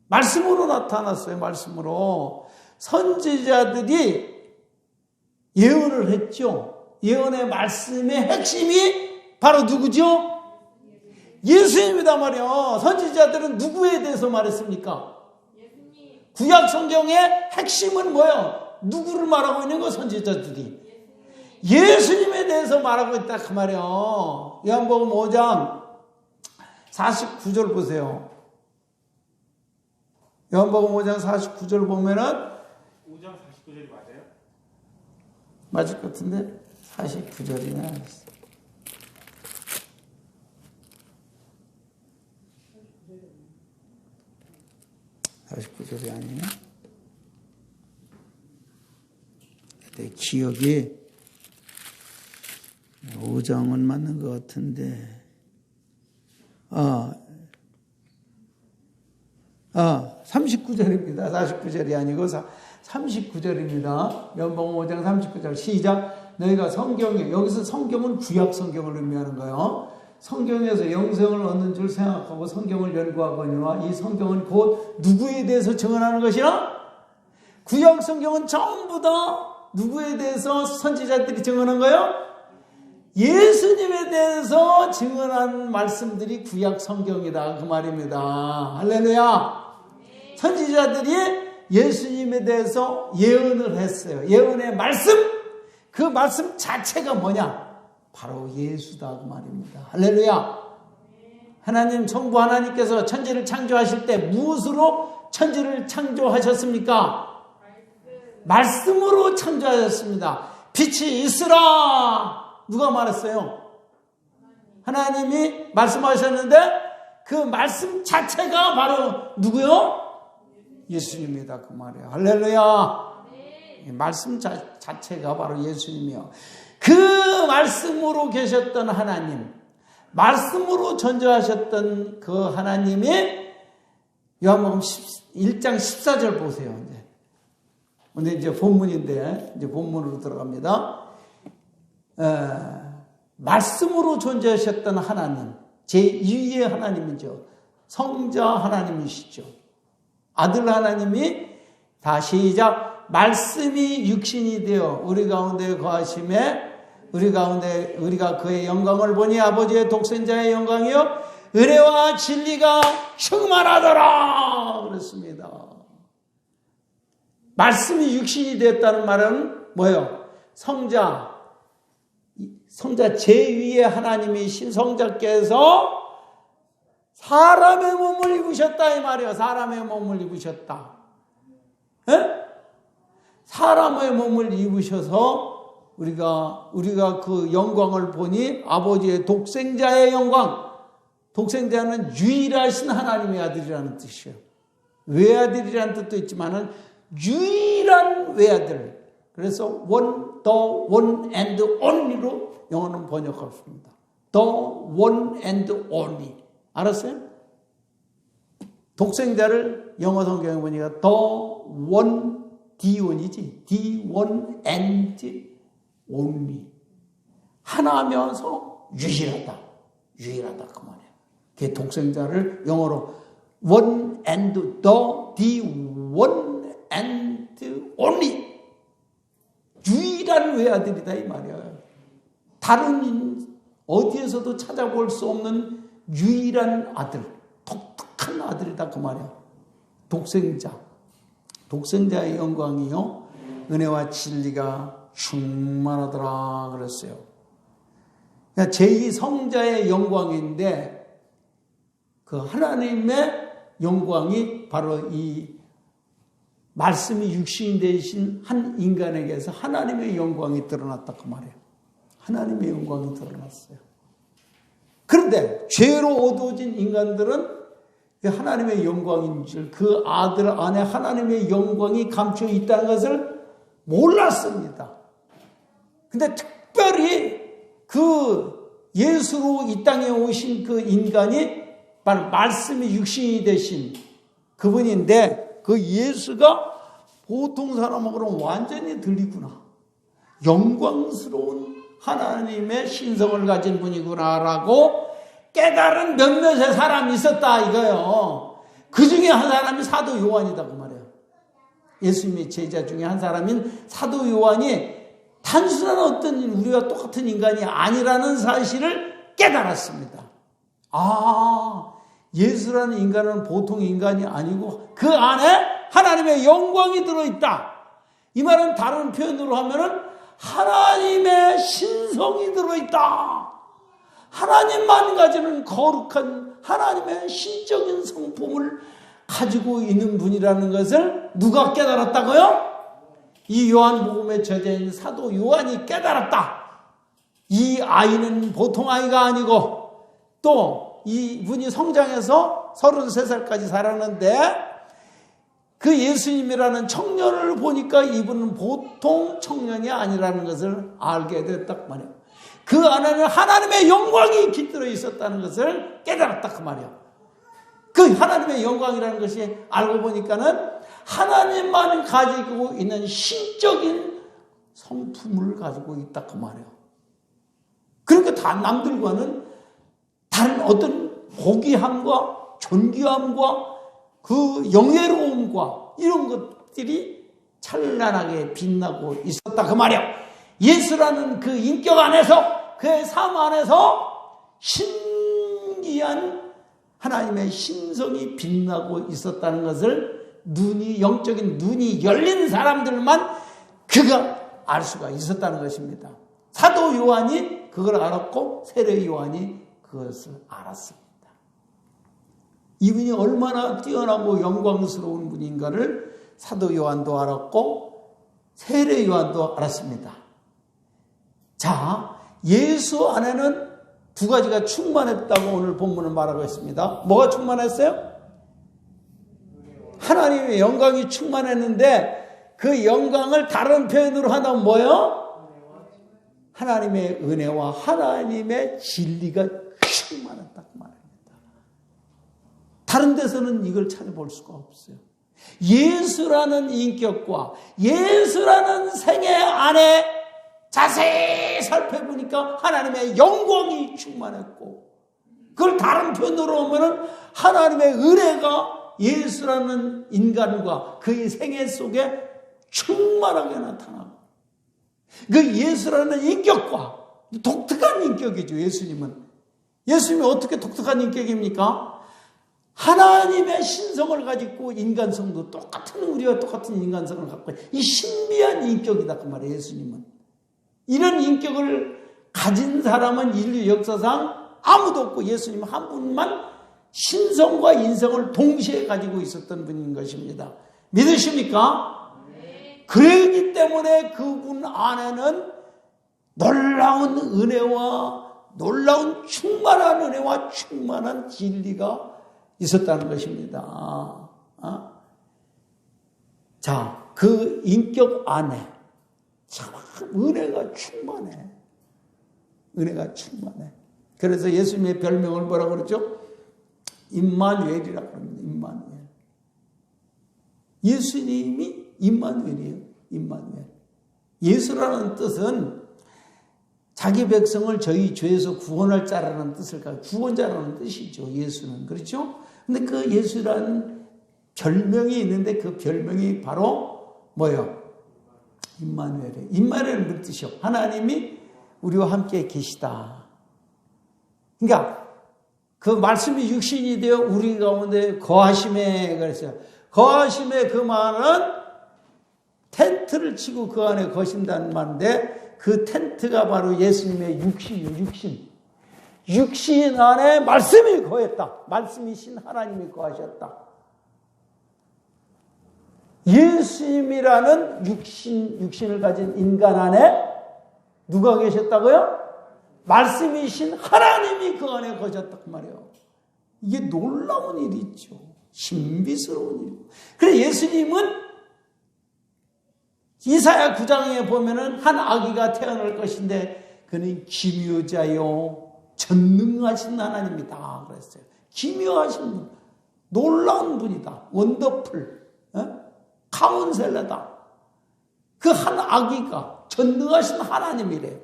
말씀으로 나타났어요. 말씀으로. 선지자들이 예언을 했죠. 예언의 말씀의 핵심이 바로 누구죠? 예수님이다 말이요. 선지자들은 누구에 대해서 말했습니까? 구약 성경의 핵심은 뭐예요? 누구를 말하고 있는 거 선지자들이? 예수님에 대해서 말하고 있다 그 말이에요. 요한복음 5장 49절 보세요. 요한복음 5장 49절 보면은 5장 49절이 맞아요? 맞을 것 같은데 49절이나 49절이 아니네. 내 기억이 5장은 맞는 것 같은데 39절입니다. 49절이 아니고 39절입니다. 연봉 5장 39절 시작. 너희가 성경에, 여기서 성경은 구약 성경을 의미하는 거예요. 성경에서 영생을 얻는 줄 생각하고 성경을 연구하거니와 이 성경은 곧 누구에 대해서 증언하는 것이라? 구약 성경은 전부 다 누구에 대해서 선지자들이 증언한 거예요? 예수님에 대해서 증언한 말씀들이 구약 성경이다 그 말입니다. 할렐루야. 선지자들이 예수님에 대해서 예언을 했어요. 예언의 말씀, 그 말씀 자체가 뭐냐? 바로 예수다 그 말입니다. 할렐루야. 하나님 성부 하나님께서 천지를 창조하실 때 무엇으로 천지를 창조하셨습니까? 말씀으로 창조하셨습니다. 빛이 있으라. 누가 말했어요? 하나님이 말씀하셨는데 그 말씀 자체가 바로 누구요? 예수님이다 그 말이에요. 할렐루야. 말씀 자체가 바로 예수님이요. 그 말씀으로 계셨던 하나님, 말씀으로 존재하셨던 그 하나님이 요한복음 1장 14절 보세요. 오늘 이제 본문인데 이제 본문으로 들어갑니다. 말씀으로 존재하셨던 하나님, 제2의 하나님이죠. 성자 하나님이시죠. 아들 하나님이 다 시작. 말씀이 육신이 되어 우리 가운데 거하심에 우리가 그의 영광을 보니 아버지의 독생자의 영광이요 은혜와 진리가 충만하더라 그랬습니다. 말씀이 육신이 되었다는 말은 뭐예요? 성자 제2의 하나님이신 성자께서 사람의 몸을 입으셨다 이 말이에요. 사람의 몸을 입으셨다. 에? 사람의 몸을 입으셔서 우리가 그 영광을 보니 아버지의 독생자의 영광. 독생자는 유일하신 하나님의 아들이라는 뜻이에요. 외아들이라는 뜻도 있지만은 유일한 외아들. 그래서 the one and only로 영어는 번역했습니다. The one and only. 알았어요? 독생자를 영어 성경에 보니까 the one, the one이지. the one and only. 하나면서 유일하다. 유일하다 그 말이에요. 그 독생자를 영어로 one and the one and only. 유일한 외아들이다 이 말이에요. 다른 어디에서도 찾아볼 수 없는 유일한 아들, 독특한 아들이다 그 말이에요. 독생자의 영광이요 은혜와 진리가 충만하더라 그랬어요. 그러니까 제2성자의 영광인데 그 하나님의 영광이 바로 이 말씀이 육신이 되신 한 인간에게서 하나님의 영광이 드러났다 그 말이에요. 하나님의 영광이 드러났어요. 그런데 죄로 어두워진 인간들은 하나님의 영광인 줄, 그 아들 안에 하나님의 영광이 감춰 있다는 것을 몰랐습니다. 근데 특별히 그 예수로 이 땅에 오신 그 인간이 바로 말씀이 육신이 되신 그분인데 그 예수가 보통 사람하고는 완전히 들리구나. 영광스러운 하나님의 신성을 가진 분이구나라고 깨달은 몇몇의 사람이 있었다 이거요. 그 중에 한 사람이 사도 요한이다 그 말이에요. 예수님의 제자 중에 한 사람인 사도 요한이 단순한 어떤 우리와 똑같은 인간이 아니라는 사실을 깨달았습니다. 아, 예수라는 인간은 보통 인간이 아니고 그 안에 하나님의 영광이 들어있다. 이 말은 다른 표현으로 하면은 하나님의 신성이 들어있다. 하나님만 가지는 거룩한 하나님의 신적인 성품을 가지고 있는 분이라는 것을 누가 깨달았다고요? 이 요한복음의 저자인 사도 요한이 깨달았다. 이 아이는 보통 아이가 아니고 또 이분이 성장해서 33살까지 살았는데 그 예수님이라는 청년을 보니까 이분은 보통 청년이 아니라는 것을 알게 됐단 말이에요. 그 안에는 하나님의 영광이 깃들어 있었다는 것을 깨달았다 그 말이에요. 그 하나님의 영광이라는 것이 알고 보니까는 하나님만 가지고 있는 신적인 성품을 가지고 있다 그 말이에요. 그러니까 다 남들과는 다른 어떤 고귀함과 존귀함과 그 영예로움과 이런 것들이 찬란하게 빛나고 있었다 그 말이에요. 예수라는 그 인격 안에서 그의 삶 안에서 신기한 하나님의 신성이 빛나고 있었다는 것을 영적인 눈이 열린 사람들만 그가 알 수가 있었다는 것입니다. 사도 요한이 그걸 알았고 세례 요한이 그것을 알았습니다. 이분이 얼마나 뛰어나고 영광스러운 분인가를 사도 요한도 알았고 세례 요한도 알았습니다. 자, 예수 안에는 두 가지가 충만했다고 오늘 본문을 말하고 있습니다. 뭐가 충만했어요? 하나님의 영광이 충만했는데 그 영광을 다른 표현으로 하면 뭐예요? 하나님의 은혜와 하나님의 진리가 충만했다 그 말입니다. 다른 데서는 이걸 찾아볼 수가 없어요. 예수라는 인격과 예수라는 생애 안에 자세히 살펴보니까 하나님의 영광이 충만했고 그걸 다른 표현으로 하면 하나님의 은혜가 예수라는 인간과 그의 생애 속에 충만하게 나타나고 그 예수라는 인격과 독특한 인격이죠. 예수님이 어떻게 독특한 인격입니까? 하나님의 신성을 가지고 인간성도 우리와 똑같은 인간성을 갖고 이 신비한 인격이다 그 말이에요. 예수님은 이런 인격을 가진 사람은 인류 역사상 아무도 없고 예수님 한 분만 신성과 인성을 동시에 가지고 있었던 분인 것입니다. 믿으십니까? 네. 그러기 때문에 그분 안에는 놀라운 은혜와 놀라운 충만한 은혜와 충만한 진리가 있었다는 것입니다. 자, 그 인격 안에 참 은혜가 충만해. 은혜가 충만해. 그래서 예수님의 별명을 뭐라고 그러죠? 임마누엘이라고 합니다. 임마누엘. 예수님이 임마누엘이에요. 임마누엘. 예수라는 뜻은 자기 백성을 저희 죄에서 구원할 자라는 뜻을 가지고 구원자라는 뜻이죠. 예수는. 그렇죠? 근데 그 예수라는 별명이 있는데 그 별명이 바로 뭐예요? 임마누엘이에요. 임마누엘은 무슨 뜻이요? 하나님이 우리와 함께 계시다. 그러니까 그 말씀이 육신이 되어 우리 가운데 거하심에 그랬어요. 거하심의 그 말은 텐트를 치고 그 안에 거신다는 말인데 그 텐트가 바로 예수님의 육신이요. 육신 안에 말씀이 거했다. 말씀이신 하나님이 거하셨다. 예수님이라는 육신을 가진 인간 안에 누가 계셨다고요? 말씀이신 하나님이 그 안에 거하셨다 그 말이에요. 이게 놀라운 일이죠. 신비스러운 일. 그래서 예수님은 이사야 9장에 보면은 한 아기가 태어날 것인데 그는 기묘자요 전능하신 하나님이다 그랬어요. 기묘하신 분, 놀라운 분이다. 원더풀, 카운셀러다. 그 한 아기가 전능하신 하나님이래요.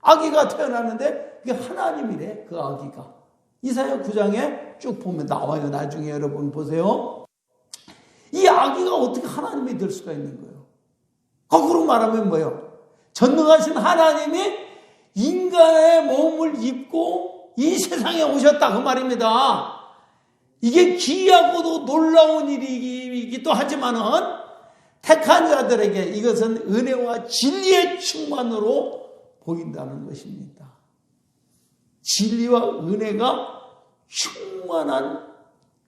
아기가 태어나는데 그게 하나님이래. 그 아기가. 이사야 9장에 쭉 보면 나와요. 나중에 여러분 보세요. 이 아기가 어떻게 하나님이 될 수가 있는 거예요? 거꾸로 말하면 뭐예요? 전능하신 하나님이 인간의 몸을 입고 이 세상에 오셨다 그 말입니다. 이게 기이하고도 놀라운 일이기도 하지만은 택한 자들에게 이것은 은혜와 진리의 충만으로 보인다는 것입니다. 진리와 은혜가 충만한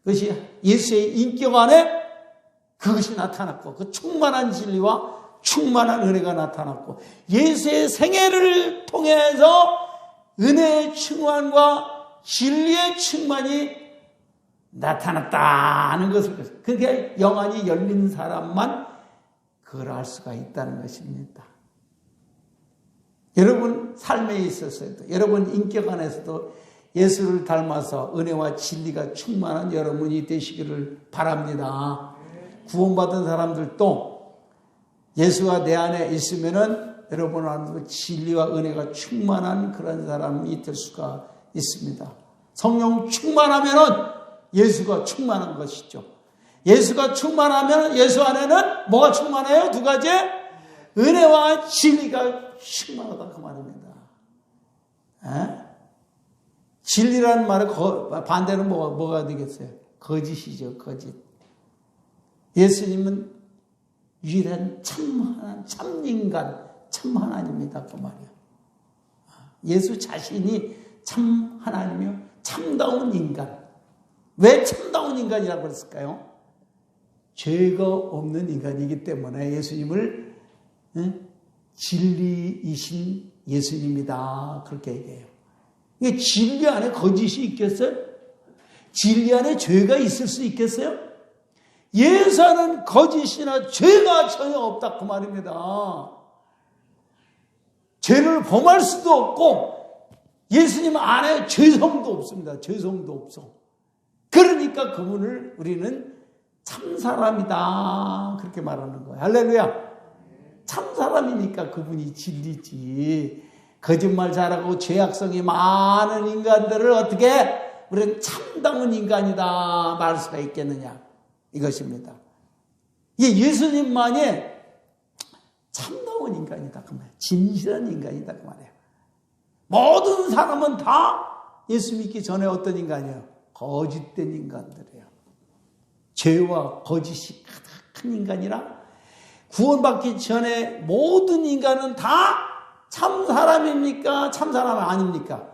것이 예수의 인격 안에 그것이 나타났고, 그 충만한 진리와 충만한 은혜가 나타났고, 예수의 생애를 통해서 은혜의 충만과 진리의 충만이 나타났다는 것을, 그게 영안이 열린 사람만 그걸 알 수가 있다는 것입니다. 여러분 삶에 있어서도, 여러분 인격 안에서도 예수를 닮아서 은혜와 진리가 충만한 여러분이 되시기를 바랍니다. 구원받은 사람들도 예수가 내 안에 있으면은 여러분 안에도 진리와 은혜가 충만한 그런 사람이 될 수가 있습니다. 성령 충만하면은 예수가 충만한 것이죠. 예수가 충만하면 예수 안에는 뭐가 충만해요? 두 가지. 은혜와 진리가 충만하다 그 말입니다. 진리라는 말의 반대는 뭐가 되겠어요? 거짓이죠. 거짓. 예수님은 유일한 참 인간, 참 하나님이다 그 말이에요. 예수 자신이 참 하나님이요, 참다운 인간. 왜 참다운 인간이라고 그랬을까요? 죄가 없는 인간이기 때문에 예수님을 진리이신 예수님이다 그렇게 얘기해요. 이게 진리 안에 거짓이 있겠어요? 진리 안에 죄가 있을 수 있겠어요? 예수 안에는 거짓이나 죄가 전혀 없다 그 말입니다. 죄를 범할 수도 없고 예수님 안에 죄성도 없습니다. 죄성도 없어. 그러니까 그분을 우리는 참사람이다 그렇게 말하는 거예요. 할렐루야. 참사람이니까 그분이 진리지. 거짓말 잘하고 죄악성이 많은 인간들을 어떻게 우리는 참다운 인간이다 말할 수가 있겠느냐 이것입니다. 이게 예수님만이 참다운 인간이다 그 말이에요. 진실한 인간이다 그 말이에요. 모든 사람은 다 예수 믿기 전에 어떤 인간이에요? 거짓된 인간들이에요. 죄와 거짓이 가득한 인간이라 구원받기 전에 모든 인간은 다 참사람입니까? 참사람 아닙니까?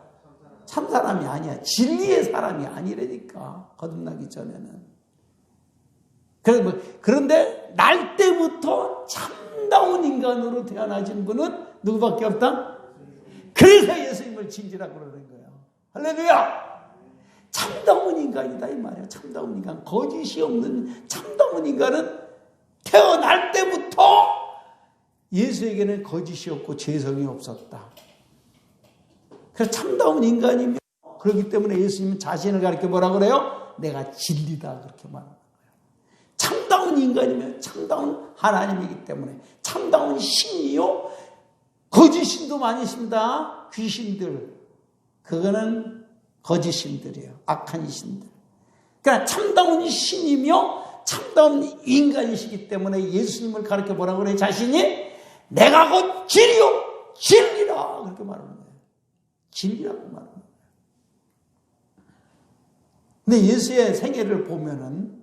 참사람이 아니야. 진리의 사람이 아니라니까. 거듭나기 전에는. 그런데 날 때부터 참다운 인간으로 태어나신 분은 누구밖에 없다? 그래서 예수님을 진지라고 그러는 거예요. 할렐루야! 참다운 인간이다 이 말이에요. 참다운 인간. 거짓이 없는 참다운 인간은 태어날 때부터 예수에게는 거짓이 없고 죄성이 없었다. 그래서 참다운 인간이며 그렇기 때문에 예수님은 자신을 가리켜 뭐라 그래요? 내가 진리다 그렇게 말하는 거예요. 참다운 인간이며 참다운 하나님이기 때문에 참다운 신이요 거짓신도 많이 있습니다. 귀신들 그거는 거짓신들이에요. 악한 신들. 그러니까 참다운 신이며 참다운 인간이시기 때문에 예수님을 가르쳐 뭐라고 그래요? 자신이 내가 곧 진리요 진리라 그렇게 말하는 거예요. 진리라고 말하는 거예요. 근데 예수의 생애를 보면은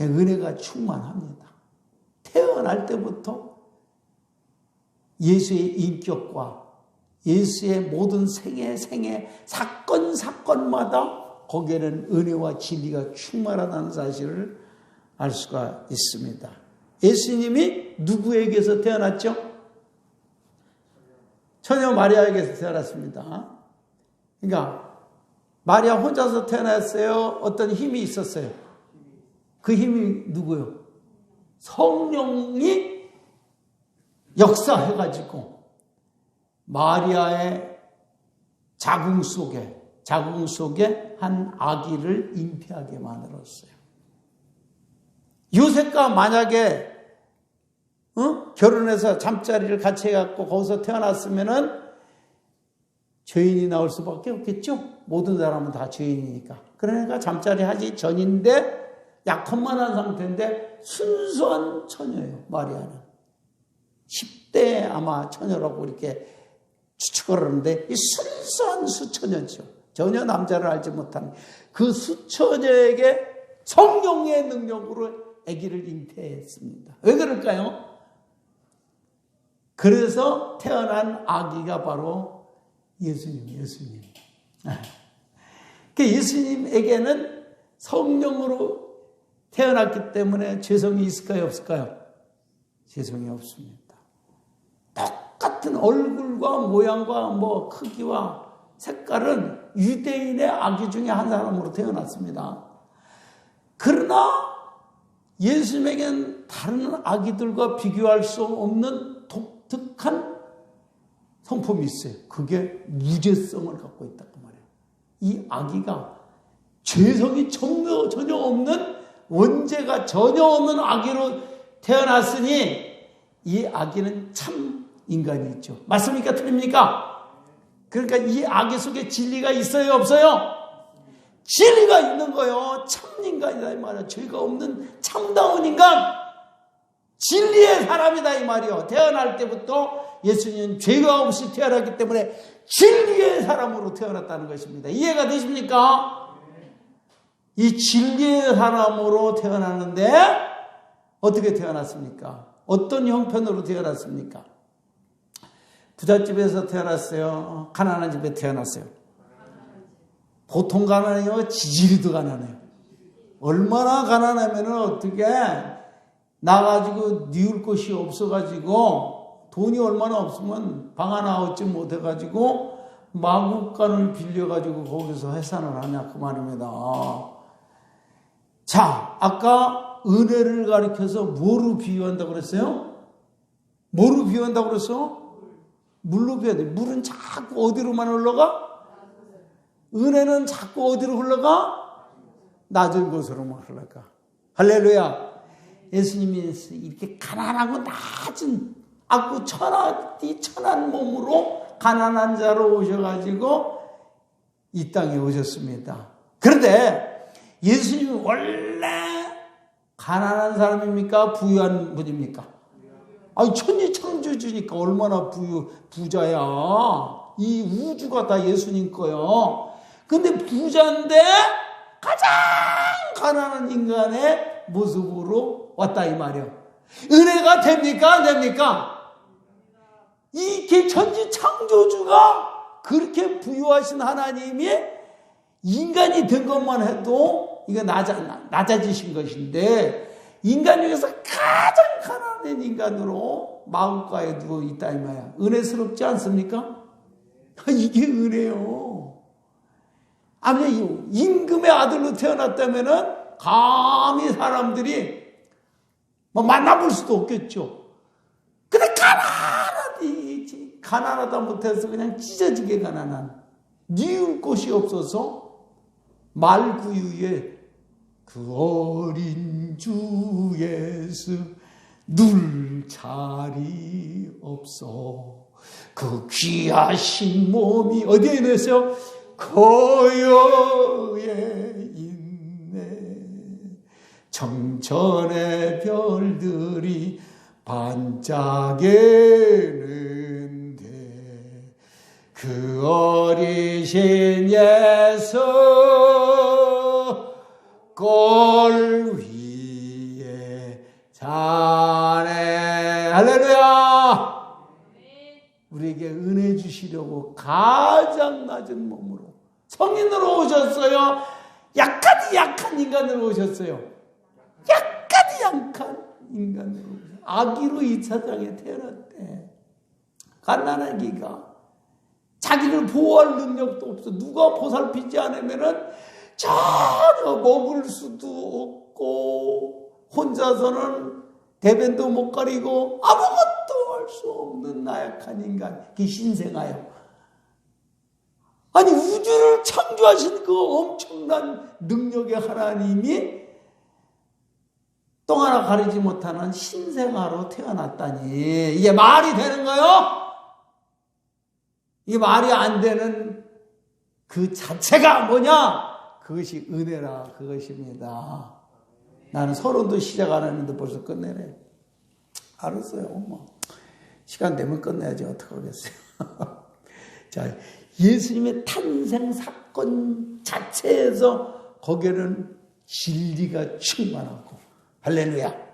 은혜가 충만합니다. 태어날 때부터 예수의 인격과 예수의 모든 생애 사건마다 거기에는 은혜와 진리가 충만하다는 사실을 알 수가 있습니다. 예수님이 누구에게서 태어났죠? 처녀 마리아에게서 태어났습니다. 그러니까 마리아 혼자서 태어났어요? 어떤 힘이 있었어요? 그 힘이 누구요? 성령이 역사해가지고 마리아의 자궁 속에 자궁 속에 한 아기를 잉태하게 만들었어요. 요셉과 만약에 결혼해서 잠자리를 같이 해갖고 거기서 태어났으면은 죄인이 나올 수밖에 없겠죠. 모든 사람은 다 죄인이니까. 그러니까 잠자리 하기 전인데 약혼만 한 상태인데 순수한 처녀예요. 마리아는 10대 아마 처녀라고 이렇게 추측을 하는데 이 순수한 수처녀죠. 전혀 남자를 알지 못한 그 수처녀에게 성령의 능력으로 아기를 잉태했습니다. 왜 그럴까요? 그래서 태어난 아기가 바로 예수님. 예수님에게는 성령으로 태어났기 때문에 죄성이 있을까요? 없을까요? 죄성이 없습니다. 똑같은 얼굴과 모양과 크기와 색깔은 유대인의 아기 중에 한 사람으로 태어났습니다. 그러나 예수님에게는 다른 아기들과 비교할 수 없는 독특한 성품이 있어요. 그게 무죄성을 갖고 있다고 말이에요. 이 아기가 죄성이 전혀 없는 원죄가 전혀 없는 아기로 태어났으니 이 아기는 참 인간이 있죠. 맞습니까? 틀립니까? 그러니까 이 아기 속에 진리가 있어요? 없어요? 진리가 있는 거예요. 참 인간이다 이 말이에요. 죄가 없는 참다운 인간, 진리의 사람이다 이 말이에요. 태어날 때부터 예수님은 죄가 없이 태어났기 때문에 진리의 사람으로 태어났다는 것입니다. 이해가 되십니까? 이 진리의 사람으로 태어났는데 어떻게 태어났습니까? 어떤 형편으로 태어났습니까? 부잣집에서 태어났어요? 가난한 집에 태어났어요? 보통 가난해요? 지지리도 가난해요. 얼마나 가난하면 어떻게 나가지고 뉘울 곳이 없어가지고 돈이 얼마나 없으면 방 하나 얻지 못해가지고 마구간을 빌려가지고 거기서 해산을 하냐 그 말입니다. 자, 아까 은혜를 가리켜서 뭐로 비유한다고 그랬어요? 뭐로 비유한다고 그랬어? 물로 비유해야 돼. 물은 자꾸 어디로만 흘러가? 은혜는 자꾸 어디로 흘러가? 낮은 곳으로만 흘러가. 할렐루야. 예수님이 이렇게 가난하고 낮은 악고 천한 몸으로 가난한 자로 오셔가지고 이 땅에 오셨습니다. 그런데 예수님이 원래 가난한 사람입니까? 부유한 분입니까? 아니, 천지창조주니까 얼마나 부자야. 이 우주가 다 예수님 거요. 근데 부자인데 가장 가난한 인간의 모습으로 왔다 이 말이에요. 은혜가 됩니까? 안 됩니까? 이 천지창조주가 그렇게 부유하신 하나님이 인간이 된 것만 해도 이거 낮아지신 것인데 인간 중에서 가장 가난한 인간으로 마음가에 누워 있다 이 말이야. 은혜스럽지 않습니까? 이게 은혜요. 아니 임금의 아들로 태어났다면은 감히 사람들이 만나볼 수도 없겠죠. 근데 가난하다 못해서 그냥 찢어지게 가난한 뉘울 곳이 없어서 말구유에 그 어린 주 예수 누울 자리 없어 그 귀하신 몸이 어디에 있어요? 거여에 있네. 정천의 별들이 반짝이는데 그 어리신 예수 꼴 위에 자네. 할렐루야. 우리에게 은혜 주시려고 가장 낮은 몸으로 성인으로 오셨어요. 약한 인간으로 오셨어요. 약한 인간으로 오셨어요. 아기로 이 세상에 태어났대. 갓난아기가 자기를 보호할 능력도 없어. 누가 보살피지 않으면은 전혀 먹을 수도 없고 혼자서는 대변도 못 가리고 아무것도 할 수 없는 나약한 인간. 그게 신생아요. 아니 우주를 창조하신 그 엄청난 능력의 하나님이 똥 하나 가리지 못하는 신생아로 태어났다니 이게 말이 되는 거요? 이게 말이 안 되는 그 자체가 뭐냐? 그것이 은혜라 그것입니다. 나는 서론도 시작 안 했는데 벌써 끝내네. 알았어요. 뭐 시간 되면 끝내야지 어떡하겠어요. 자, 예수님의 탄생 사건 자체에서 거기에는 진리가 충만하고 할렐루야.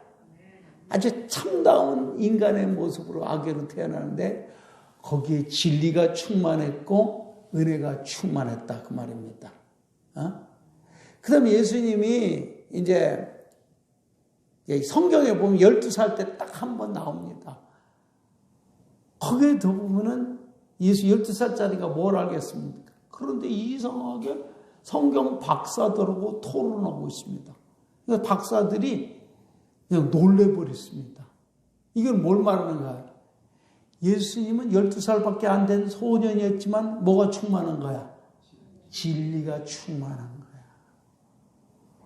아주 참다운 인간의 모습으로 아기로 태어나는데 거기에 진리가 충만했고 은혜가 충만했다 그 말입니다. 그 다음에 예수님이 이제 성경에 보면 12살 때 딱 한 번 나옵니다. 거기에 더 보면은 예수 12살짜리가 뭘 알겠습니까? 그런데 이상하게 성경 박사들하고 토론하고 있습니다. 그래서 박사들이 그냥 놀래버렸습니다. 이건 뭘 말하는가? 예수님은 12살밖에 안 된 소년이었지만 뭐가 충만한 거야? 진리가 충만한 거야.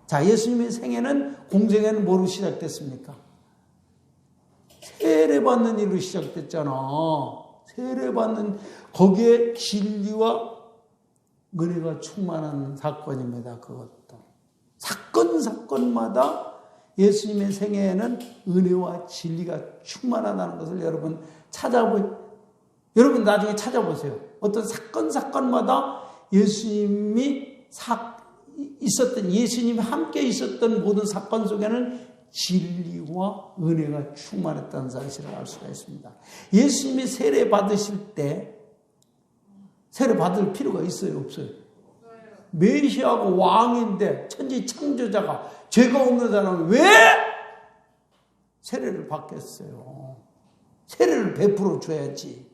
자, 예수님의 생애는 공생애는 뭐로 시작됐습니까? 세례받는 일로 시작됐잖아. 세례받는 거기에 진리와 은혜가 충만한 사건입니다. 그것도 사건마다 예수님의 생애에는 은혜와 진리가 충만하다는 것을 여러분 여러분 나중에 찾아보세요. 어떤 사건마다 예수님이 예수님이 함께 있었던 모든 사건 속에는 진리와 은혜가 충만했다는 사실을 알 수가 있습니다. 예수님이 세례 받으실 때 세례 받을 필요가 있어요, 없어요? 메시아고 왕인데 천지 창조자가 죄가 없는 사람은 왜 세례를 받겠어요? 세례를 베풀어 줘야지.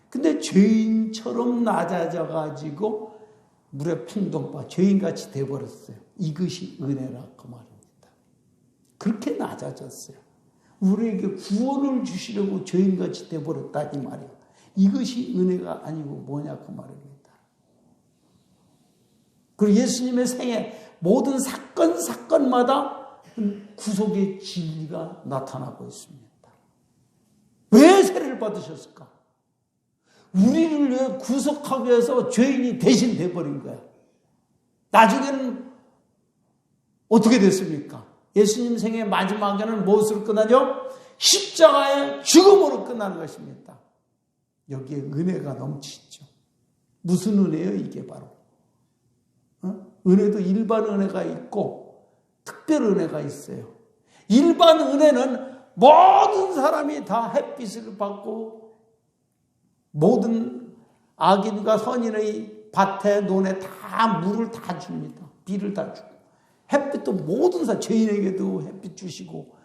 근데 죄인처럼 낮아져 가지고 물에 풍덩 빠 죄인같이 돼버렸어요. 이것이 은혜라 그 말입니다. 그렇게 낮아졌어요. 우리에게 구원을 주시려고 죄인같이 돼버렸다 이 말이에요. 이것이 은혜가 아니고 뭐냐 그 말입니다. 그리고 예수님의 생애 모든 사건마다 구속의 진리가 나타나고 있습니다. 왜 세례를 받으셨을까? 우리를 위해 구속하기 위해서 죄인이 대신 돼버린 거야. 나중에는 어떻게 됐습니까? 예수님 생애 마지막에는 무엇으로 끝나죠? 십자가의 죽음으로 끝나는 것입니다. 여기에 은혜가 넘치죠. 무슨 은혜예요? 이게 바로. 은혜도 일반 은혜가 있고 특별 은혜가 있어요. 일반 은혜는 모든 사람이 다 햇빛을 받고 모든 악인과 선인의 밭에 논에 다 물을 다 줍니다. 비를 다 주고 햇빛도 모든 사람 죄인에게도 햇빛 주시고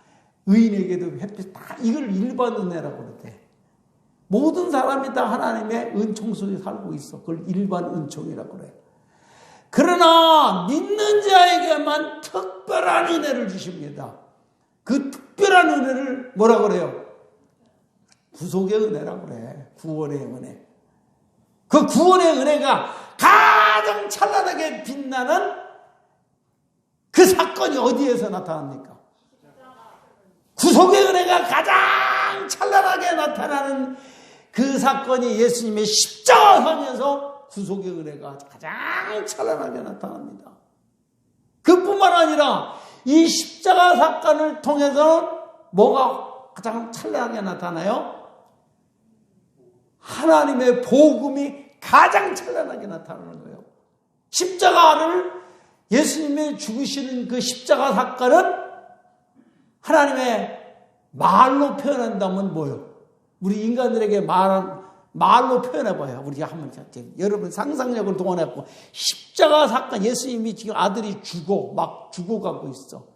의인에게도 햇빛 다 이걸 일반 은혜라고 그러대. 모든 사람이 다 하나님의 은총 속에 살고 있어. 그걸 일반 은총이라고 그래요. 그러나 믿는 자에게만 특별한 은혜를 주십니다. 그 특별한 은혜를 뭐라고 그래요? 구속의 은혜라고 그래. 구원의 은혜. 그 구원의 은혜가 가장 찬란하게 빛나는 그 사건이 어디에서 나타납니까? 구속의 은혜가 가장 찬란하게 나타나는 그 사건이 예수님의 십자가상에서 구속의 은혜가 가장 찬란하게 나타납니다. 그뿐만 아니라 이 십자가 사건을 통해서 뭐가 가장 찬란하게 나타나요? 하나님의 복음이 가장 찬란하게 나타나는 거예요. 십자가를 예수님이 죽으시는 그 십자가 사건은 하나님의 말로 표현한다면 뭐예요? 우리 인간들에게 말로 표현해봐요. 우리가 한번 여러분 상상력을 동원해갖고 십자가 사건 예수님이 지금 아들이 막 죽어가고 있어.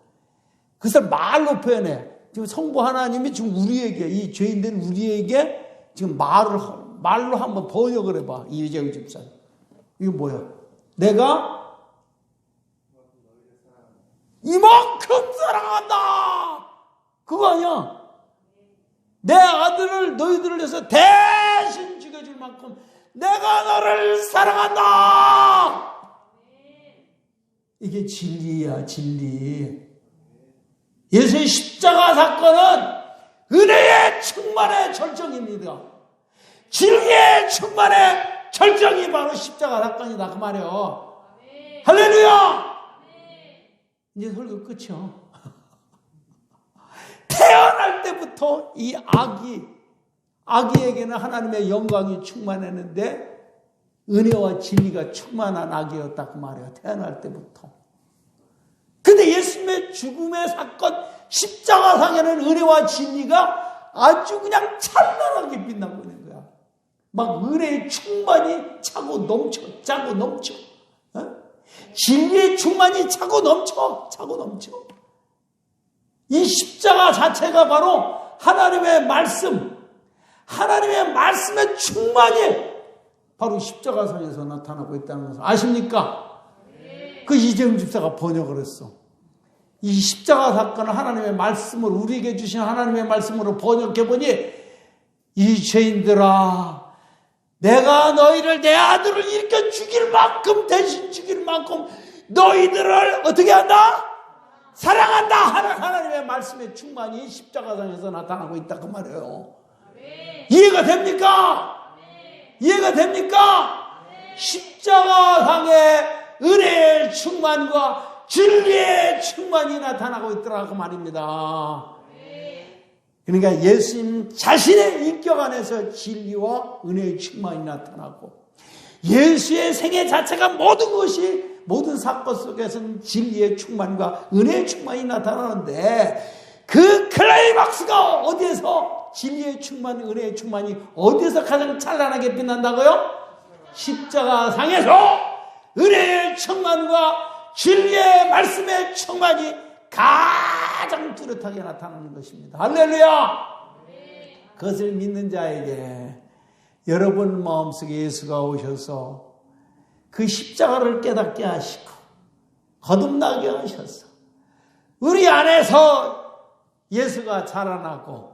그것을 말로 표현해. 지금 성부 하나님이 지금 우리에게 이 죄인된 우리에게 지금 말로 한번 번역을 해봐. 이재영 집사님. 이거 뭐야? 내가 이만큼 사랑한다. 그거 아니야. 내 아들을 너희들을 위해서 대신 죽여줄 만큼 내가 너를 사랑한다. 이게 진리야, 진리. 예수의 십자가 사건은 은혜의 충만의 절정입니다. 진리의 충만의 절정이 바로 십자가 사건이다 그 말이요. 할렐루야. 이제 설교 끝이요. 태어날 때부터 이 아기에게는 하나님의 영광이 충만했는데 은혜와 진리가 충만한 아기였다 그 말이에요. 태어날 때부터. 근데 예수님의 죽음의 사건 십자가상에는 은혜와 진리가 아주 그냥 찬란하게 빛나고 있는 거야. 막 은혜의 충만이 차고 넘쳐. 진리의 충만이 차고 넘쳐. 이 십자가 자체가 바로 하나님의 말씀의 충만이 바로 십자가상에서 나타나고 있다는 것을 아십니까? 그 이재용 집사가 번역을 했어. 이 십자가 사건을 하나님의 말씀을 우리에게 주신 하나님의 말씀으로 번역해보니 이 죄인들아 내가 너희를 내 아들을 일으켜 죽일 만큼 대신 죽일 만큼 너희들을 어떻게 한다? 사랑한다 하는 하나님의 말씀의 충만이 십자가상에서 나타나고 있다 그 말이에요. 이해가 됩니까? 이해가 됩니까? 십자가상의 은혜의 충만과 진리의 충만이 나타나고 있더라 그 말입니다. 그러니까 예수님 자신의 인격 안에서 진리와 은혜의 충만이 나타나고 예수의 생애 자체가 모든 사건 속에서는 진리의 충만과 은혜의 충만이 나타나는데 그 클라이막스가 어디에서 진리의 충만, 은혜의 충만이 어디에서 가장 찬란하게 빛난다고요? 십자가상에서 은혜의 충만과 진리의 말씀의 충만이 가장 뚜렷하게 나타나는 것입니다. 할렐루야! 그것을 믿는 자에게 여러분 마음속에 예수가 오셔서 그 십자가를 깨닫게 하시고 거듭나게 하셔서 우리 안에서 예수가 자라나고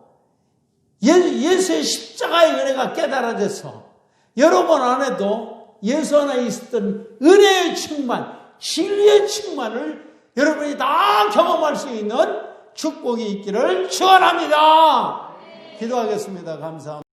예수의 십자가의 은혜가 깨달아져서 여러분 안에도 예수 안에 있었던 은혜의 충만, 진리의 충만을 여러분이 다 경험할 수 있는 축복이 있기를 축원합니다. 기도하겠습니다. 감사합니다.